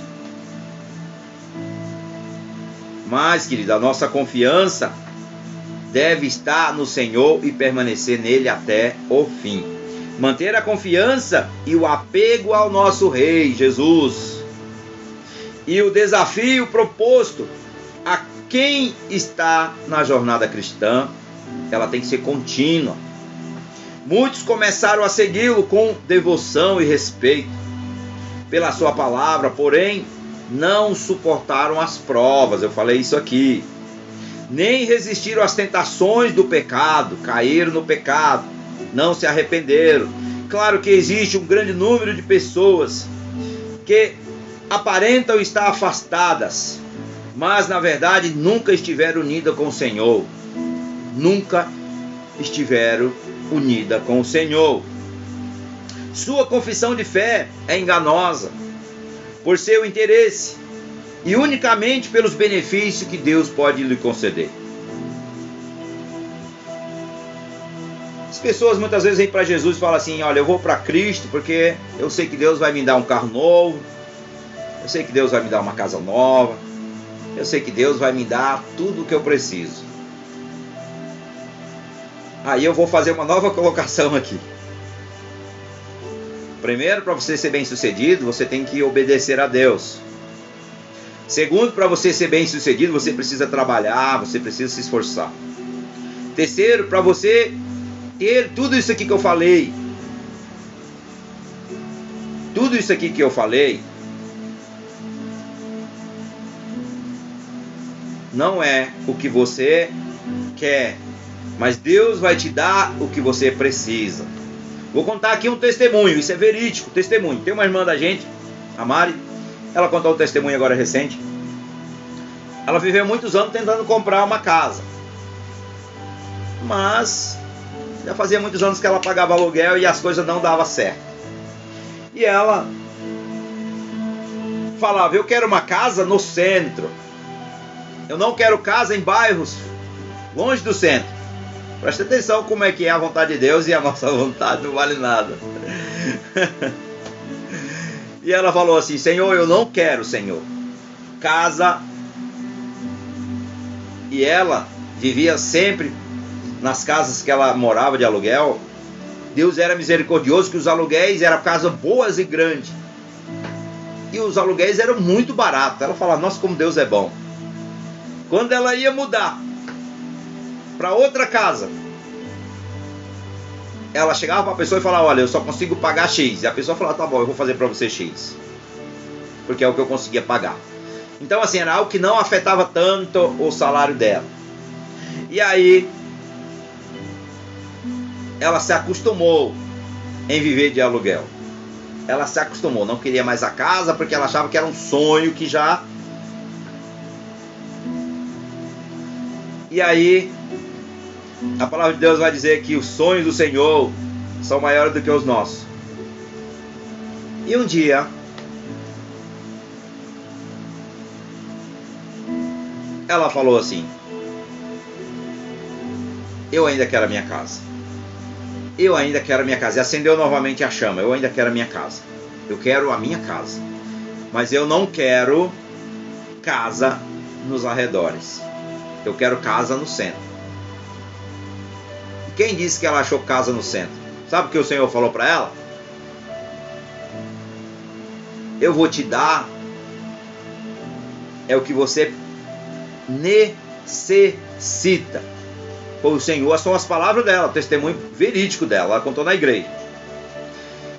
Mas, querido, a nossa confiança deve estar no Senhor e permanecer nele até o fim. Manter a confiança e o apego ao nosso Rei, Jesus. E o desafio proposto a quem está na jornada cristã, ela tem que ser contínua. Muitos começaram a segui-lo com devoção e respeito pela sua palavra, porém não suportaram as provas, eu falei isso aqui, nem resistiram às tentações do pecado, caíram no pecado, não se arrependeram. Claro que existe um grande número de pessoas que aparentam estar afastadas, mas na verdade nunca estiveram unidas com o Senhor, nunca estiveram unidas com o Senhor. Sua confissão de fé é enganosa por seu interesse e unicamente pelos benefícios que Deus pode lhe conceder. As pessoas muitas vezes vêm para Jesus e falam assim: olha, eu vou para Cristo porque eu sei que Deus vai me dar um carro novo, eu sei que Deus vai me dar uma casa nova, eu sei que Deus vai me dar tudo o que eu preciso. Aí eu vou fazer uma nova colocação aqui. Primeiro, para você ser bem sucedido, você tem que obedecer a Deus. Segundo, para você ser bem sucedido, você precisa trabalhar, você precisa se esforçar. Terceiro, para você ter tudo isso aqui que eu falei, não é o que você quer, mas Deus vai te dar o que você precisa. Vou contar aqui um testemunho, isso é verídico, testemunho. Tem uma irmã da gente, a Mari, ela contou um testemunho agora recente. Ela viveu muitos anos tentando comprar uma casa, mas já fazia muitos anos que ela pagava aluguel e as coisas não davam certo. E ela falava: eu quero uma casa no centro. Eu não quero casa em bairros longe do centro. Presta atenção como é que é a vontade de Deus e a nossa vontade não vale nada. E ela falou assim: Senhor, eu não quero, Senhor, casa. E ela vivia sempre nas casas que ela morava de aluguel. Deus era misericordioso, que os aluguéis eram casas boas e grandes. E os aluguéis eram muito baratos. Ela falava: nossa, como Deus é bom. Quando ela ia mudar para outra casa, ela chegava para a pessoa e falava: olha, eu só consigo pagar X. E a pessoa falava: tá bom, eu vou fazer para você X, porque é o que eu conseguia pagar. Então assim, era algo que não afetava tanto o salário dela. E aí ela se acostumou em viver de aluguel. Ela se acostumou, não queria mais a casa, porque ela achava que era um sonho que já... E aí a palavra de Deus vai dizer que os sonhos do Senhor são maiores do que os nossos. E um dia ela falou assim: eu ainda quero a minha casa. Eu ainda quero a minha casa. E acendeu novamente a chama. Eu ainda quero a minha casa. Eu quero a minha casa. Mas eu não quero casa nos arredores. Eu quero casa no centro. E quem disse que ela achou casa no centro? Sabe o que o Senhor falou para ela? Eu vou te dar é o que você necessita. Foi o Senhor, são as palavras dela, o testemunho verídico dela. Ela contou na igreja.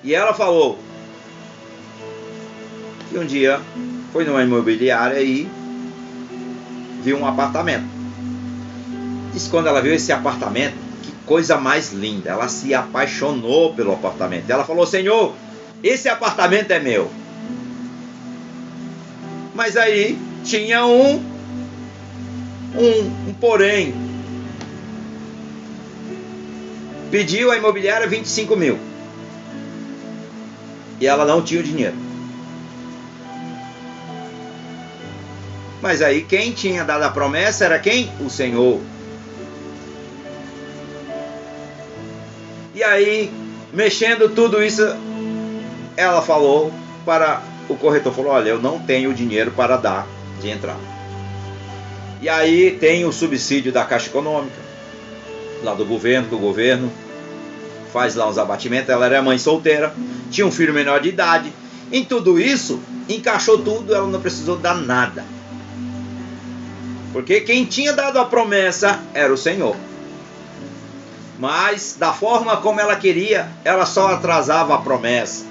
E ela falou que um dia foi numa imobiliária e viu um apartamento. Diz que quando ela viu esse apartamento, que coisa mais linda. Ela se apaixonou pelo apartamento. Ela falou: Senhor, esse apartamento é meu. Mas aí tinha um porém. Pediu a imobiliária 25 mil. E ela não tinha o dinheiro. Mas aí quem tinha dado a promessa era quem? O Senhor. E aí, mexendo tudo isso, ela falou para o corretor, falou: olha, eu não tenho dinheiro para dar de entrada. E aí tem o subsídio da Caixa Econômica, lá do governo, que o governo faz lá uns abatimentos. Ela era mãe solteira, tinha um filho menor de idade. Em tudo isso, encaixou tudo, ela não precisou dar nada. Porque quem tinha dado a promessa era o Senhor. Mas da forma como ela queria, ela só atrasava a promessa,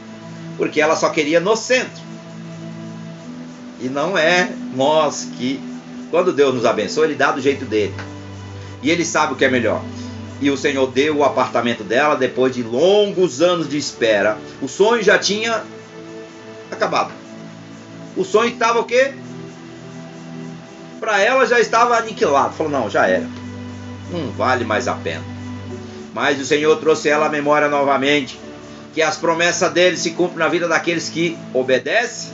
porque ela só queria no centro. E não é nós que, quando Deus nos abençoa, Ele dá do jeito dele. E Ele sabe o que é melhor. E o Senhor deu o apartamento dela depois de longos anos de espera. O sonho já tinha acabado. O sonho estava o quê? Para ela já estava aniquilado. Falou: não, já era. Não vale mais a pena. Mas o Senhor trouxe ela à memória novamente, que as promessas dele se cumprem na vida daqueles que obedecem,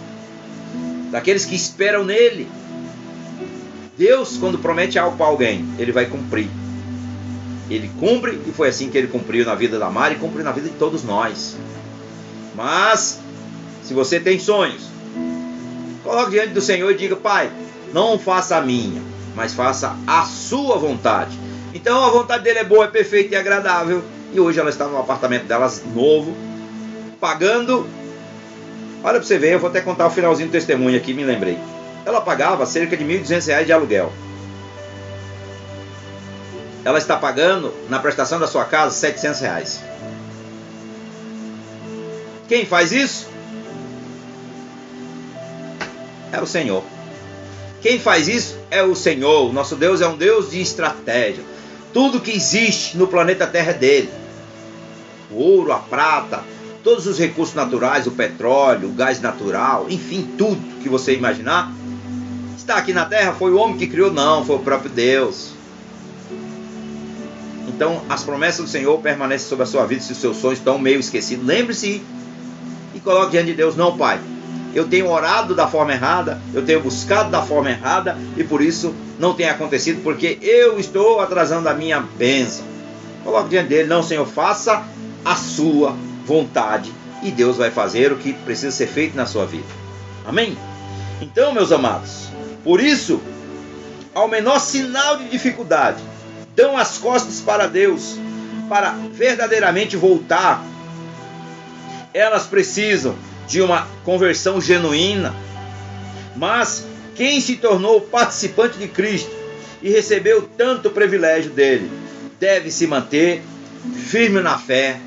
daqueles que esperam nele. Deus, quando promete algo para alguém, Ele vai cumprir. Ele cumpre, e foi assim que Ele cumpriu na vida da Mari e cumpre na vida de todos nós. Mas, se você tem sonhos, coloque diante do Senhor e diga: Pai, não faça a minha, mas faça a sua vontade. Então a vontade dele é boa, é perfeita e agradável. E hoje ela está no apartamento delas novo, pagando. Olha para você ver, eu vou até contar o finalzinho do testemunho aqui, me lembrei. Ela pagava cerca de R$ 1.200 de aluguel. Ela está pagando na prestação da sua casa R$ 700. Quem faz isso? É o Senhor. Quem faz isso é o Senhor. Nosso Deus é um Deus de estratégia. Tudo que existe no planeta Terra é dele. O ouro, a prata, todos os recursos naturais, o petróleo, o gás natural, enfim, tudo que você imaginar, está aqui na Terra. Foi o homem que criou? Não, foi o próprio Deus. Então as promessas do Senhor permanecem sobre a sua vida. Se os seus sonhos estão meio esquecidos, lembre-se e coloque diante de Deus: não, Pai, eu tenho orado da forma errada, eu tenho buscado da forma errada e por isso não tem acontecido, porque eu estou atrasando a minha bênção. Coloque diante dele: não, Senhor, faça a sua vontade, e Deus vai fazer o que precisa ser feito na sua vida. Amém? Então, meus amados, por isso, ao menor sinal de dificuldade, dão as costas para Deus, para verdadeiramente voltar. Elas precisam de uma conversão genuína. Mas quem se tornou participante de Cristo e recebeu tanto privilégio dele, deve se manter firme na fé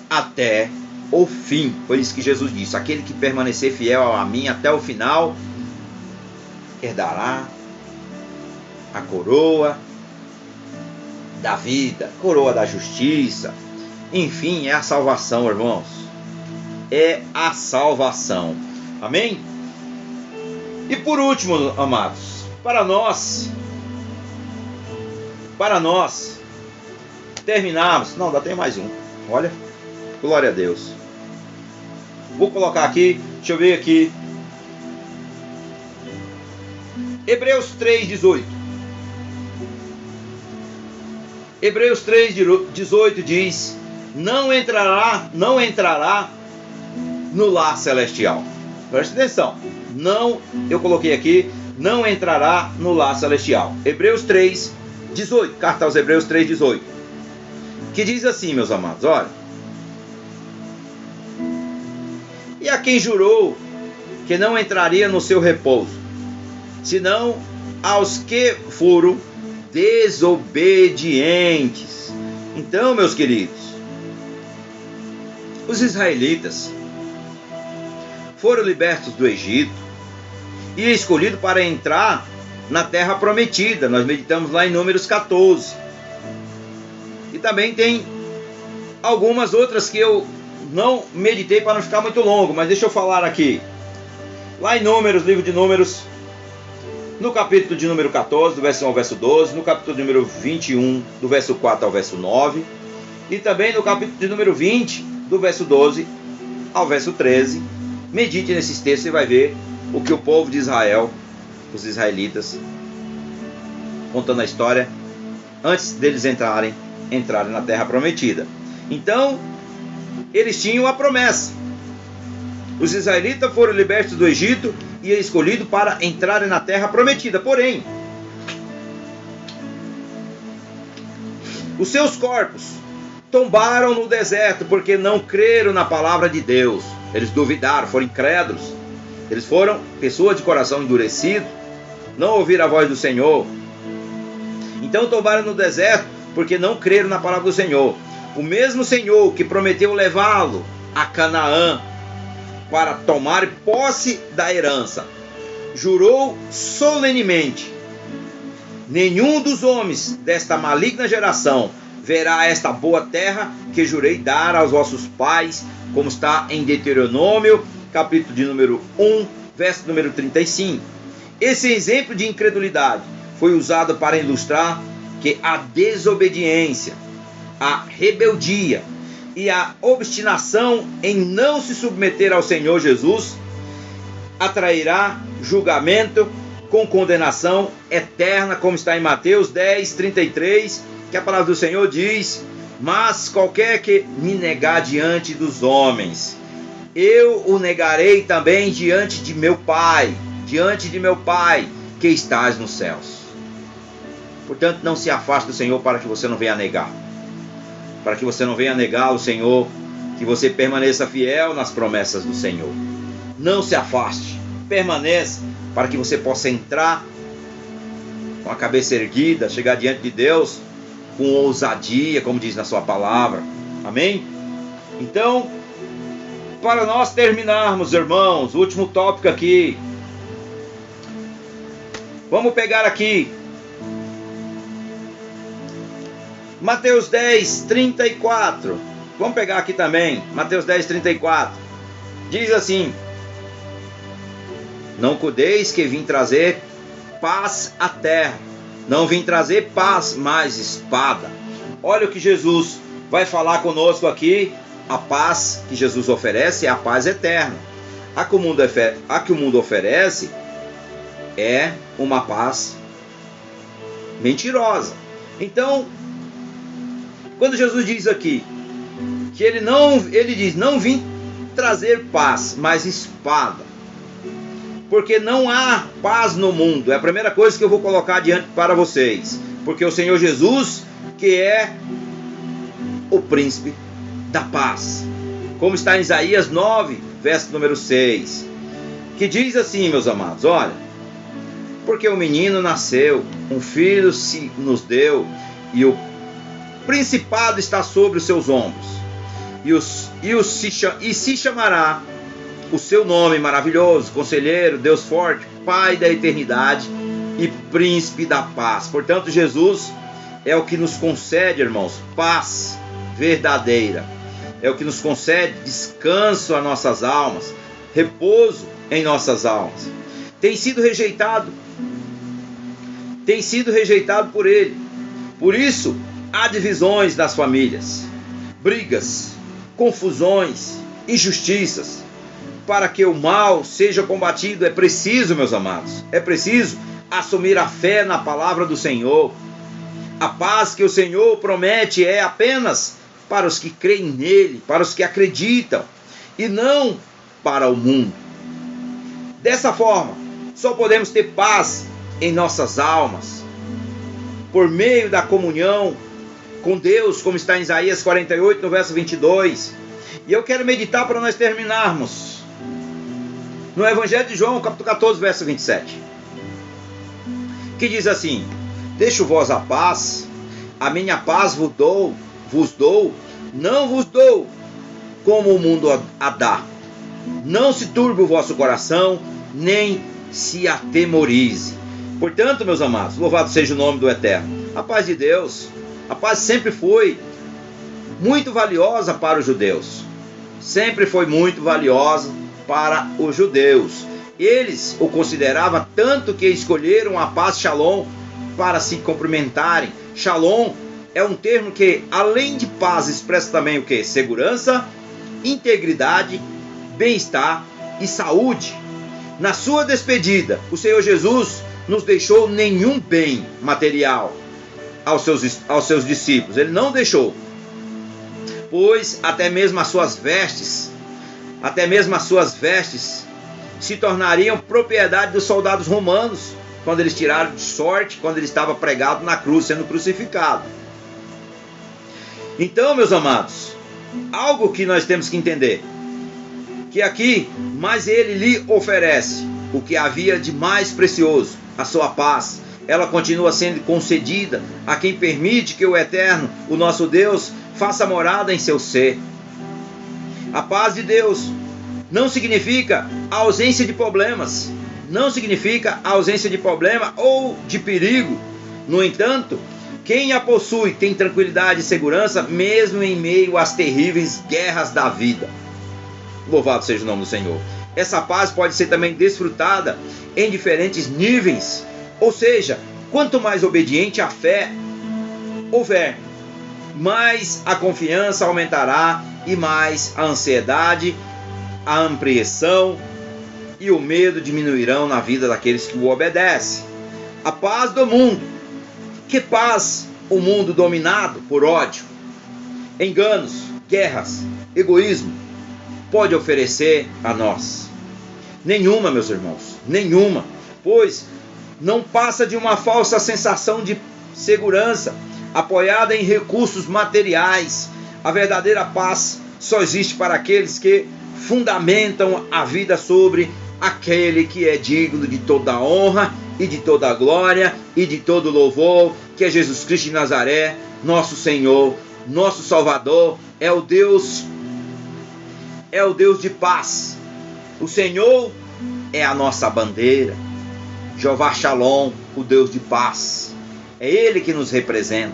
até o fim. Foi isso que Jesus disse: aquele que permanecer fiel a mim até o final, herdará a coroa da vida, coroa da justiça. Enfim, é a salvação, irmãos. É a salvação. Amém? E por último, amados, para nós terminarmos. Não, ainda tem mais um. Olha, glória a Deus. Vou colocar aqui, deixa eu ver aqui. Hebreus 3:18. Hebreus 3:18 diz: não entrará no lar celestial. Preste atenção. Não, eu coloquei aqui, não entrará no lar celestial. Hebreus 3:18, carta aos Hebreus 3:18. Que diz assim, meus amados, olha: e a quem jurou que não entraria no seu repouso, senão aos que foram desobedientes. Então, meus queridos, os israelitas foram libertos do Egito e escolhidos para entrar na terra prometida. Nós meditamos lá em Números 14. E também tem algumas outras que eu não meditei para não ficar muito longo, mas deixa eu falar aqui. Lá em Números, livro de Números, no capítulo de número 14, do verso 1 ao verso 12, no capítulo de número 21, do verso 4 ao verso 9, e também no capítulo de número 20, do verso 12 ao verso 13. Medite nesses textos e vai ver o que o povo de Israel, os israelitas, contando a história antes deles entrarem na terra prometida. Então, eles tinham a promessa. Os israelitas foram libertos do Egito e escolhidos para entrarem na terra prometida. Porém, os seus corpos tombaram no deserto porque não creram na palavra de Deus. Eles duvidaram, foram incrédulos. Eles foram pessoas de coração endurecido, não ouviram a voz do Senhor. Então tombaram no deserto porque não creram na palavra do Senhor. O mesmo Senhor que prometeu levá-lo a Canaã para tomar posse da herança, jurou solenemente: nenhum dos homens desta maligna geração verá esta boa terra que jurei dar aos vossos pais, como está em Deuteronômio, capítulo de número 1, verso número 35. Esse exemplo de incredulidade foi usado para ilustrar que a desobediência, a rebeldia e a obstinação em não se submeter ao Senhor Jesus atrairá julgamento com condenação eterna, como está em Mateus 10:33, que a palavra do Senhor diz: mas qualquer que me negar diante dos homens, eu o negarei também diante de meu Pai que estás nos céus. Portanto, não se afaste do Senhor para que você não venha negar. Para que você não venha negar o Senhor, que você permaneça fiel nas promessas do Senhor. Não se afaste, permaneça, para que você possa entrar com a cabeça erguida, chegar diante de Deus com ousadia, como diz na sua palavra. Amém? Então, para nós terminarmos, irmãos, o último tópico aqui, vamos pegar aqui Mateus 10:34. Vamos pegar aqui também Mateus 10:34. Diz assim: não cuideis que vim trazer paz à terra. Não vim trazer paz, mas espada. Olha o que Jesus vai falar conosco aqui. A paz que Jesus oferece é a paz eterna. A que o mundo oferece é uma paz mentirosa. Então, quando Jesus diz aqui que ele diz: não vim trazer paz, mas espada, porque não há paz no mundo. É a primeira coisa que eu vou colocar diante para vocês, porque o Senhor Jesus, que é o príncipe da paz, como está em Isaías 9, verso número 6, que diz assim, meus amados: olha, porque o menino nasceu, um filho se nos deu, e o principado está sobre os seus ombros, e se chamará o seu nome maravilhoso, Conselheiro, Deus forte, Pai da eternidade e Príncipe da paz. Portanto, Jesus é o que nos concede, irmãos, paz verdadeira. É o que nos concede descanso a nossas almas, repouso em nossas almas. Tem sido rejeitado por ele. Por isso, há divisões nas famílias, brigas, confusões, injustiças. Para que o mal seja combatido, é preciso, meus amados, é preciso assumir a fé na palavra do Senhor. A paz que o Senhor promete é apenas para os que creem nele, para os que acreditam, e não para o mundo. Dessa forma, só podemos ter paz em nossas almas por meio da comunhão com Deus, como está em Isaías 48, no verso 22. E eu quero meditar para nós terminarmos no Evangelho de João, capítulo 14, verso 27, que diz assim: deixo-vos a paz, a minha paz vos dou, não vos dou como o mundo a dá. Não se turbe o vosso coração, nem se atemorize. Portanto, meus amados, louvado seja o nome do Eterno. A paz de Deus, a paz sempre foi muito valiosa para os judeus. Sempre foi muito valiosa para os judeus. Eles o consideravam tanto que escolheram a paz Shalom para se cumprimentarem. Shalom é um termo que, além de paz, expressa também o que? Segurança, integridade, bem-estar e saúde. Na sua despedida, o Senhor Jesus nos deixou nenhum bem material aos seus discípulos. Ele não deixou, pois até mesmo as suas vestes se tornariam propriedade dos soldados romanos, quando eles tiraram de sorte, quando ele estava pregado na cruz, sendo crucificado. Então, meus amados, algo que nós temos que entender, que aqui, mas ele lhe oferece o que havia de mais precioso, a sua paz. Ela continua sendo concedida a quem permite que o Eterno, o nosso Deus, faça morada em seu ser. A paz de Deus não significa a ausência de problemas, não significa a ausência de problema ou de perigo. No entanto, quem a possui tem tranquilidade e segurança, mesmo em meio às terríveis guerras da vida. Louvado seja o nome do Senhor. Essa paz pode ser também desfrutada em diferentes níveis, ou seja, quanto mais obediente a fé houver, mais a confiança aumentará e mais a ansiedade, a apreensão e o medo diminuirão na vida daqueles que o obedecem. A paz do mundo. Que paz o mundo dominado por ódio, enganos, guerras, egoísmo pode oferecer a nós? Nenhuma, meus irmãos, nenhuma, pois não passa de uma falsa sensação de segurança apoiada em recursos materiais. A verdadeira paz só existe para aqueles que fundamentam a vida sobre aquele que é digno de toda honra e de toda glória e de todo louvor, que é Jesus Cristo de Nazaré, nosso Senhor, nosso Salvador. É o Deus de paz. O Senhor é a nossa bandeira. Jeová Shalom, o Deus de paz. É Ele que nos representa.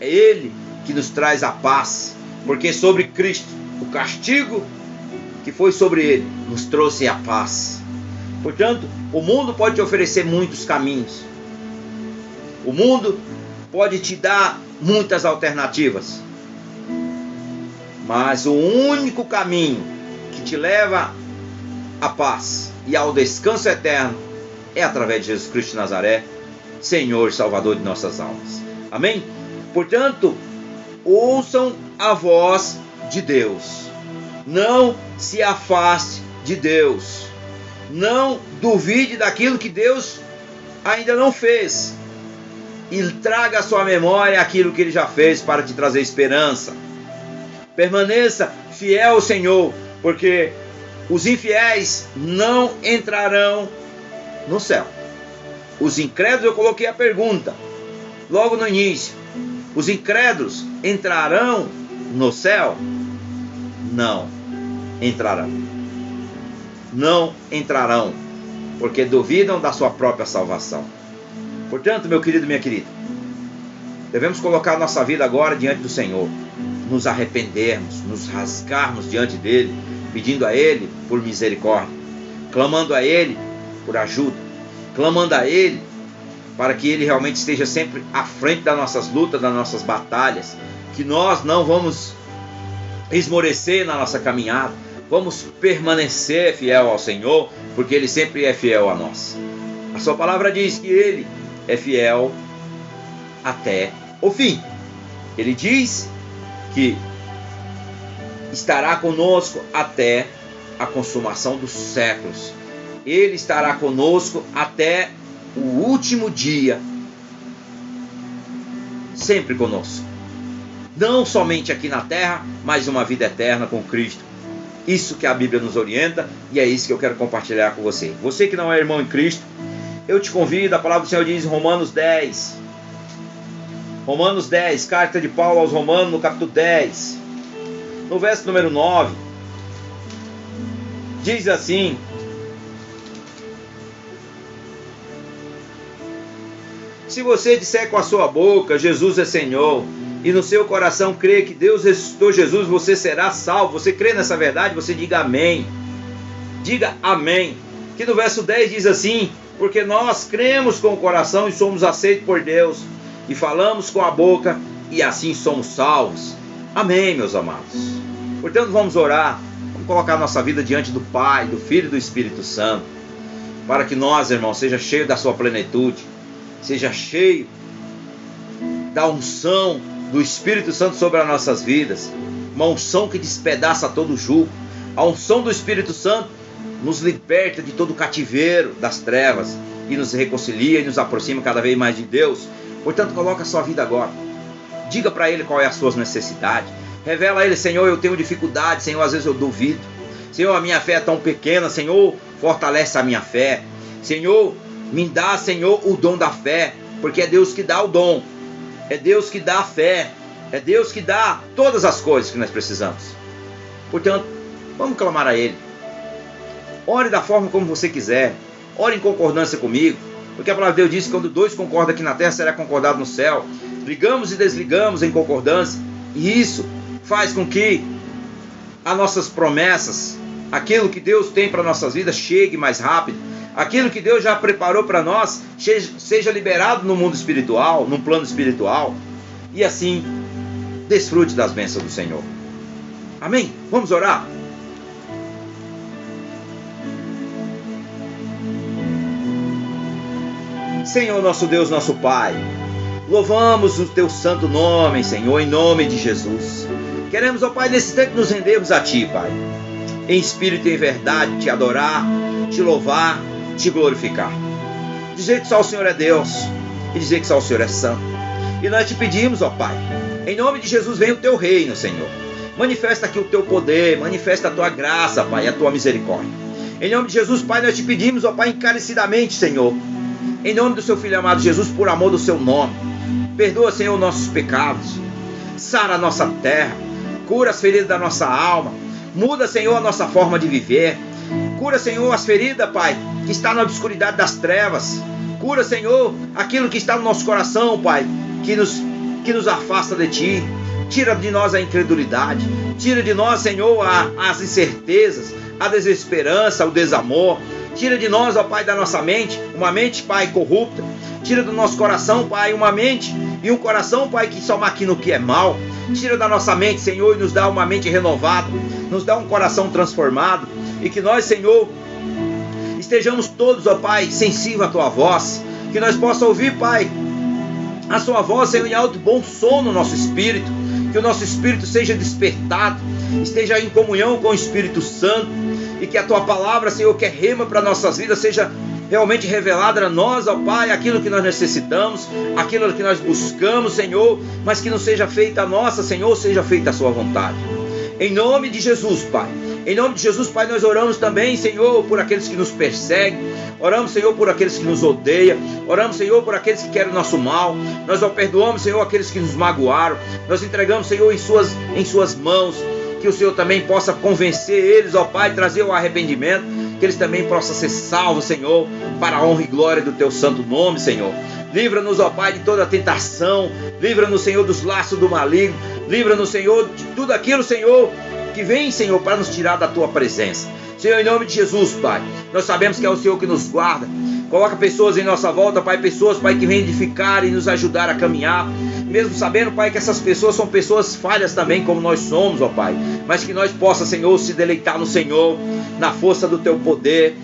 É Ele que nos traz a paz. Porque sobre Cristo, o castigo que foi sobre Ele, nos trouxe a paz. Portanto, o mundo pode te oferecer muitos caminhos. O mundo pode te dar muitas alternativas. Mas o único caminho que te leva à paz e ao descanso eterno é através de Jesus Cristo de Nazaré, Senhor e Salvador de nossas almas. Amém? Portanto, ouçam a voz de Deus. Não se afaste de Deus. Não duvide daquilo que Deus ainda não fez. E traga à sua memória aquilo que Ele já fez para te trazer esperança. Permaneça fiel ao Senhor, porque os infiéis não entrarão no céu. Os incrédulos, eu coloquei a pergunta logo no início: os incrédulos entrarão no céu? Não entrarão. Não entrarão, porque duvidam da sua própria salvação. Portanto, meu querido e minha querida, devemos colocar nossa vida agora diante do Senhor, nos arrependermos, nos rasgarmos diante dEle, pedindo a Ele por misericórdia, clamando a Ele por ajuda, clamando a Ele para que Ele realmente esteja sempre à frente das nossas lutas, das nossas batalhas, que nós não vamos esmorecer na nossa caminhada, vamos permanecer fiel ao Senhor, porque Ele sempre é fiel a nós. A sua palavra diz que Ele é fiel até o fim. Ele diz que estará conosco até a consumação dos séculos. Ele estará conosco até o último dia, sempre conosco. Não somente aqui na terra, mas uma vida eterna com Cristo. Isso que a Bíblia nos orienta, e é isso que eu quero compartilhar com você. Você que não é irmão em Cristo, eu te convido, a palavra do Senhor diz em Romanos 10. Romanos 10, carta de Paulo aos Romanos, no capítulo 10. No verso número 9. Diz assim: se você disser com a sua boca, Jesus é Senhor, e no seu coração crê que Deus ressuscitou Jesus, você será salvo. Você crê nessa verdade? Você diga amém. Diga amém. Que no verso 10 diz assim: porque nós cremos com o coração e somos aceitos por Deus, e falamos com a boca e assim somos salvos. Amém, meus amados. Portanto, vamos orar, vamos colocar nossa vida diante do Pai, do Filho e do Espírito Santo, para que nós, irmãos, seja cheio da sua plenitude, seja cheio da unção do Espírito Santo sobre as nossas vidas, uma unção que despedaça todo o jugo. A unção do Espírito Santo nos liberta de todo o cativeiro das trevas e nos reconcilia e nos aproxima cada vez mais de Deus. Portanto, coloca a sua vida agora. Diga para Ele qual é as suas necessidades. Revela a Ele: Senhor, eu tenho dificuldade. Senhor, às vezes eu duvido. Senhor, a minha fé é tão pequena. Senhor, fortalece a minha fé. Senhor, me dá, Senhor, o dom da fé, porque é Deus que dá o dom. É Deus que dá a fé. É Deus que dá todas as coisas que nós precisamos. Portanto, vamos clamar a Ele. Ore da forma como você quiser. Ore em concordância comigo, porque a palavra de Deus diz que quando dois concordam aqui na terra, será concordado no céu. Ligamos e desligamos em concordância, e isso faz com que as nossas promessas, aquilo que Deus tem para nossas vidas, chegue mais rápido. Aquilo que Deus já preparou para nós seja liberado no mundo espiritual, no plano espiritual, e assim desfrute das bênçãos do Senhor. Amém? Vamos orar? Senhor, nosso Deus, nosso Pai, louvamos o Teu santo nome, Senhor, em nome de Jesus. Queremos, ó Pai, nesse tempo nos rendermos a Ti, Pai, em espírito e em verdade, Te adorar, Te louvar, Te glorificar. Dizer que só o Senhor é Deus e dizer que só o Senhor é santo. E nós Te pedimos, ó Pai, em nome de Jesus, venha o Teu reino, Senhor. Manifesta aqui o Teu poder, manifesta a Tua graça, Pai, a Tua misericórdia. Em nome de Jesus, Pai, nós Te pedimos, ó Pai, encarecidamente, Senhor, em nome do Seu Filho amado Jesus, por amor do Seu nome, perdoa, Senhor, nossos pecados, sara a nossa terra, cura as feridas da nossa alma, muda, Senhor, a nossa forma de viver, cura, Senhor, as feridas, Pai, que está na obscuridade das trevas, cura, Senhor, aquilo que está no nosso coração, Pai, que nos afasta de Ti, tira de nós a incredulidade, tira de nós, Senhor, as incertezas, a desesperança, o desamor. Tira de nós, ó Pai, da nossa mente, uma mente, Pai, corrupta. Tira do nosso coração, Pai, uma mente e um coração, Pai, que só maquina o que é mal. Tira da nossa mente, Senhor, e nos dá uma mente renovada, nos dá um coração transformado, e que nós, Senhor, estejamos todos, ó Pai, sensíveis à Tua voz, que nós possamos ouvir, Pai, a Sua voz, Senhor, em alto e bom som no nosso espírito, que o nosso espírito seja despertado, esteja em comunhão com o Espírito Santo, e que a Tua palavra, Senhor, que é rema para nossas vidas, seja realmente revelada a nós, ó Pai, aquilo que nós necessitamos, aquilo que nós buscamos, Senhor, mas que não seja feita a nossa, Senhor, seja feita a Sua vontade. Em nome de Jesus, Pai. Em nome de Jesus, Pai, nós oramos também, Senhor, por aqueles que nos perseguem. Oramos, Senhor, por aqueles que nos odeiam. Oramos, Senhor, por aqueles que querem o nosso mal. Nós ó perdoamos, Senhor, aqueles que nos magoaram. Nós entregamos, Senhor, em suas mãos. Que o Senhor também possa convencer eles, ó Pai, trazer o arrependimento. Que eles também possam ser salvos, Senhor, para a honra e glória do Teu santo nome, Senhor. Livra-nos, ó Pai, de toda tentação. Livra-nos, Senhor, dos laços do maligno. Livra-nos, Senhor, de tudo aquilo, Senhor, que vem, Senhor, para nos tirar da Tua presença. Senhor, em nome de Jesus, Pai, nós sabemos que é o Senhor que nos guarda. Coloca pessoas em nossa volta, Pai, pessoas, Pai, que vêm edificar e nos ajudar a caminhar. Mesmo sabendo, Pai, que essas pessoas são pessoas falhas também, como nós somos, ó Pai. Mas que nós possamos, Senhor, se deleitar no Senhor, na força do Teu poder,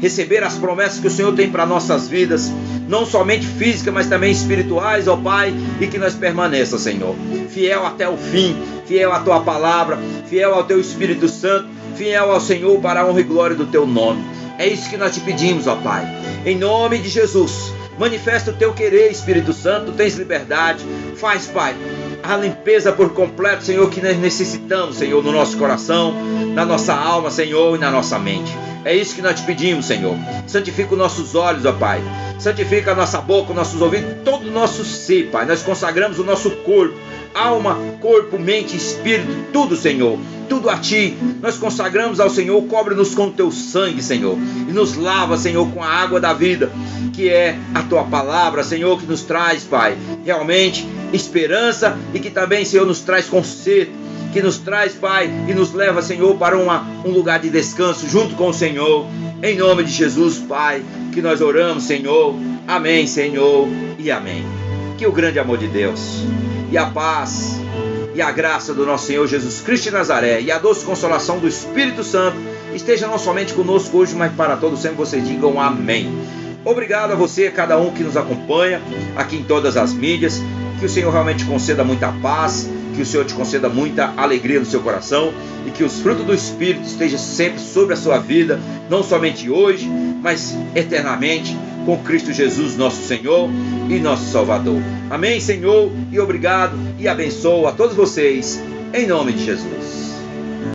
receber as promessas que o Senhor tem para nossas vidas, não somente físicas, mas também espirituais, ó Pai, e que nós permaneça, Senhor, fiel até o fim, fiel à Tua palavra, fiel ao Teu Espírito Santo, fiel ao Senhor para a honra e glória do Teu nome. É isso que nós te pedimos, ó Pai, em nome de Jesus. Manifesta o Teu querer, Espírito Santo, Tu tens liberdade. Faz, Pai, a limpeza por completo, Senhor, que nós necessitamos, Senhor, no nosso coração, na nossa alma, Senhor, e na nossa mente. É isso que nós te pedimos, Senhor. Santifica os nossos olhos, ó Pai. Santifica a nossa boca, os nossos ouvidos, todo o nosso ser, Pai. Nós consagramos o nosso corpo, alma, corpo, mente, espírito, tudo, Senhor. Tudo a Ti. Nós consagramos ao Senhor, cobre-nos com o Teu sangue, Senhor. E nos lava, Senhor, com a água da vida, que é a Tua palavra, Senhor, que nos traz, Pai, realmente esperança e que também, Senhor, nos traz conserto, que nos traz, Pai, e nos leva, Senhor, para um lugar de descanso junto com o Senhor. Em nome de Jesus, Pai, que nós oramos, Senhor. Amém, Senhor, e amém. Que o grande amor de Deus e a paz e a graça do nosso Senhor Jesus Cristo de Nazaré e a doce consolação do Espírito Santo esteja não somente conosco hoje, mas para todos sempre. Vocês digam amém. Obrigado a você, a cada um que nos acompanha aqui em todas as mídias. Que o Senhor realmente conceda muita paz, que o Senhor te conceda muita alegria no seu coração e que os frutos do Espírito estejam sempre sobre a sua vida, não somente hoje, mas eternamente, com Cristo Jesus, nosso Senhor e nosso Salvador. Amém, Senhor, e obrigado e abençoo a todos vocês, em nome de Jesus.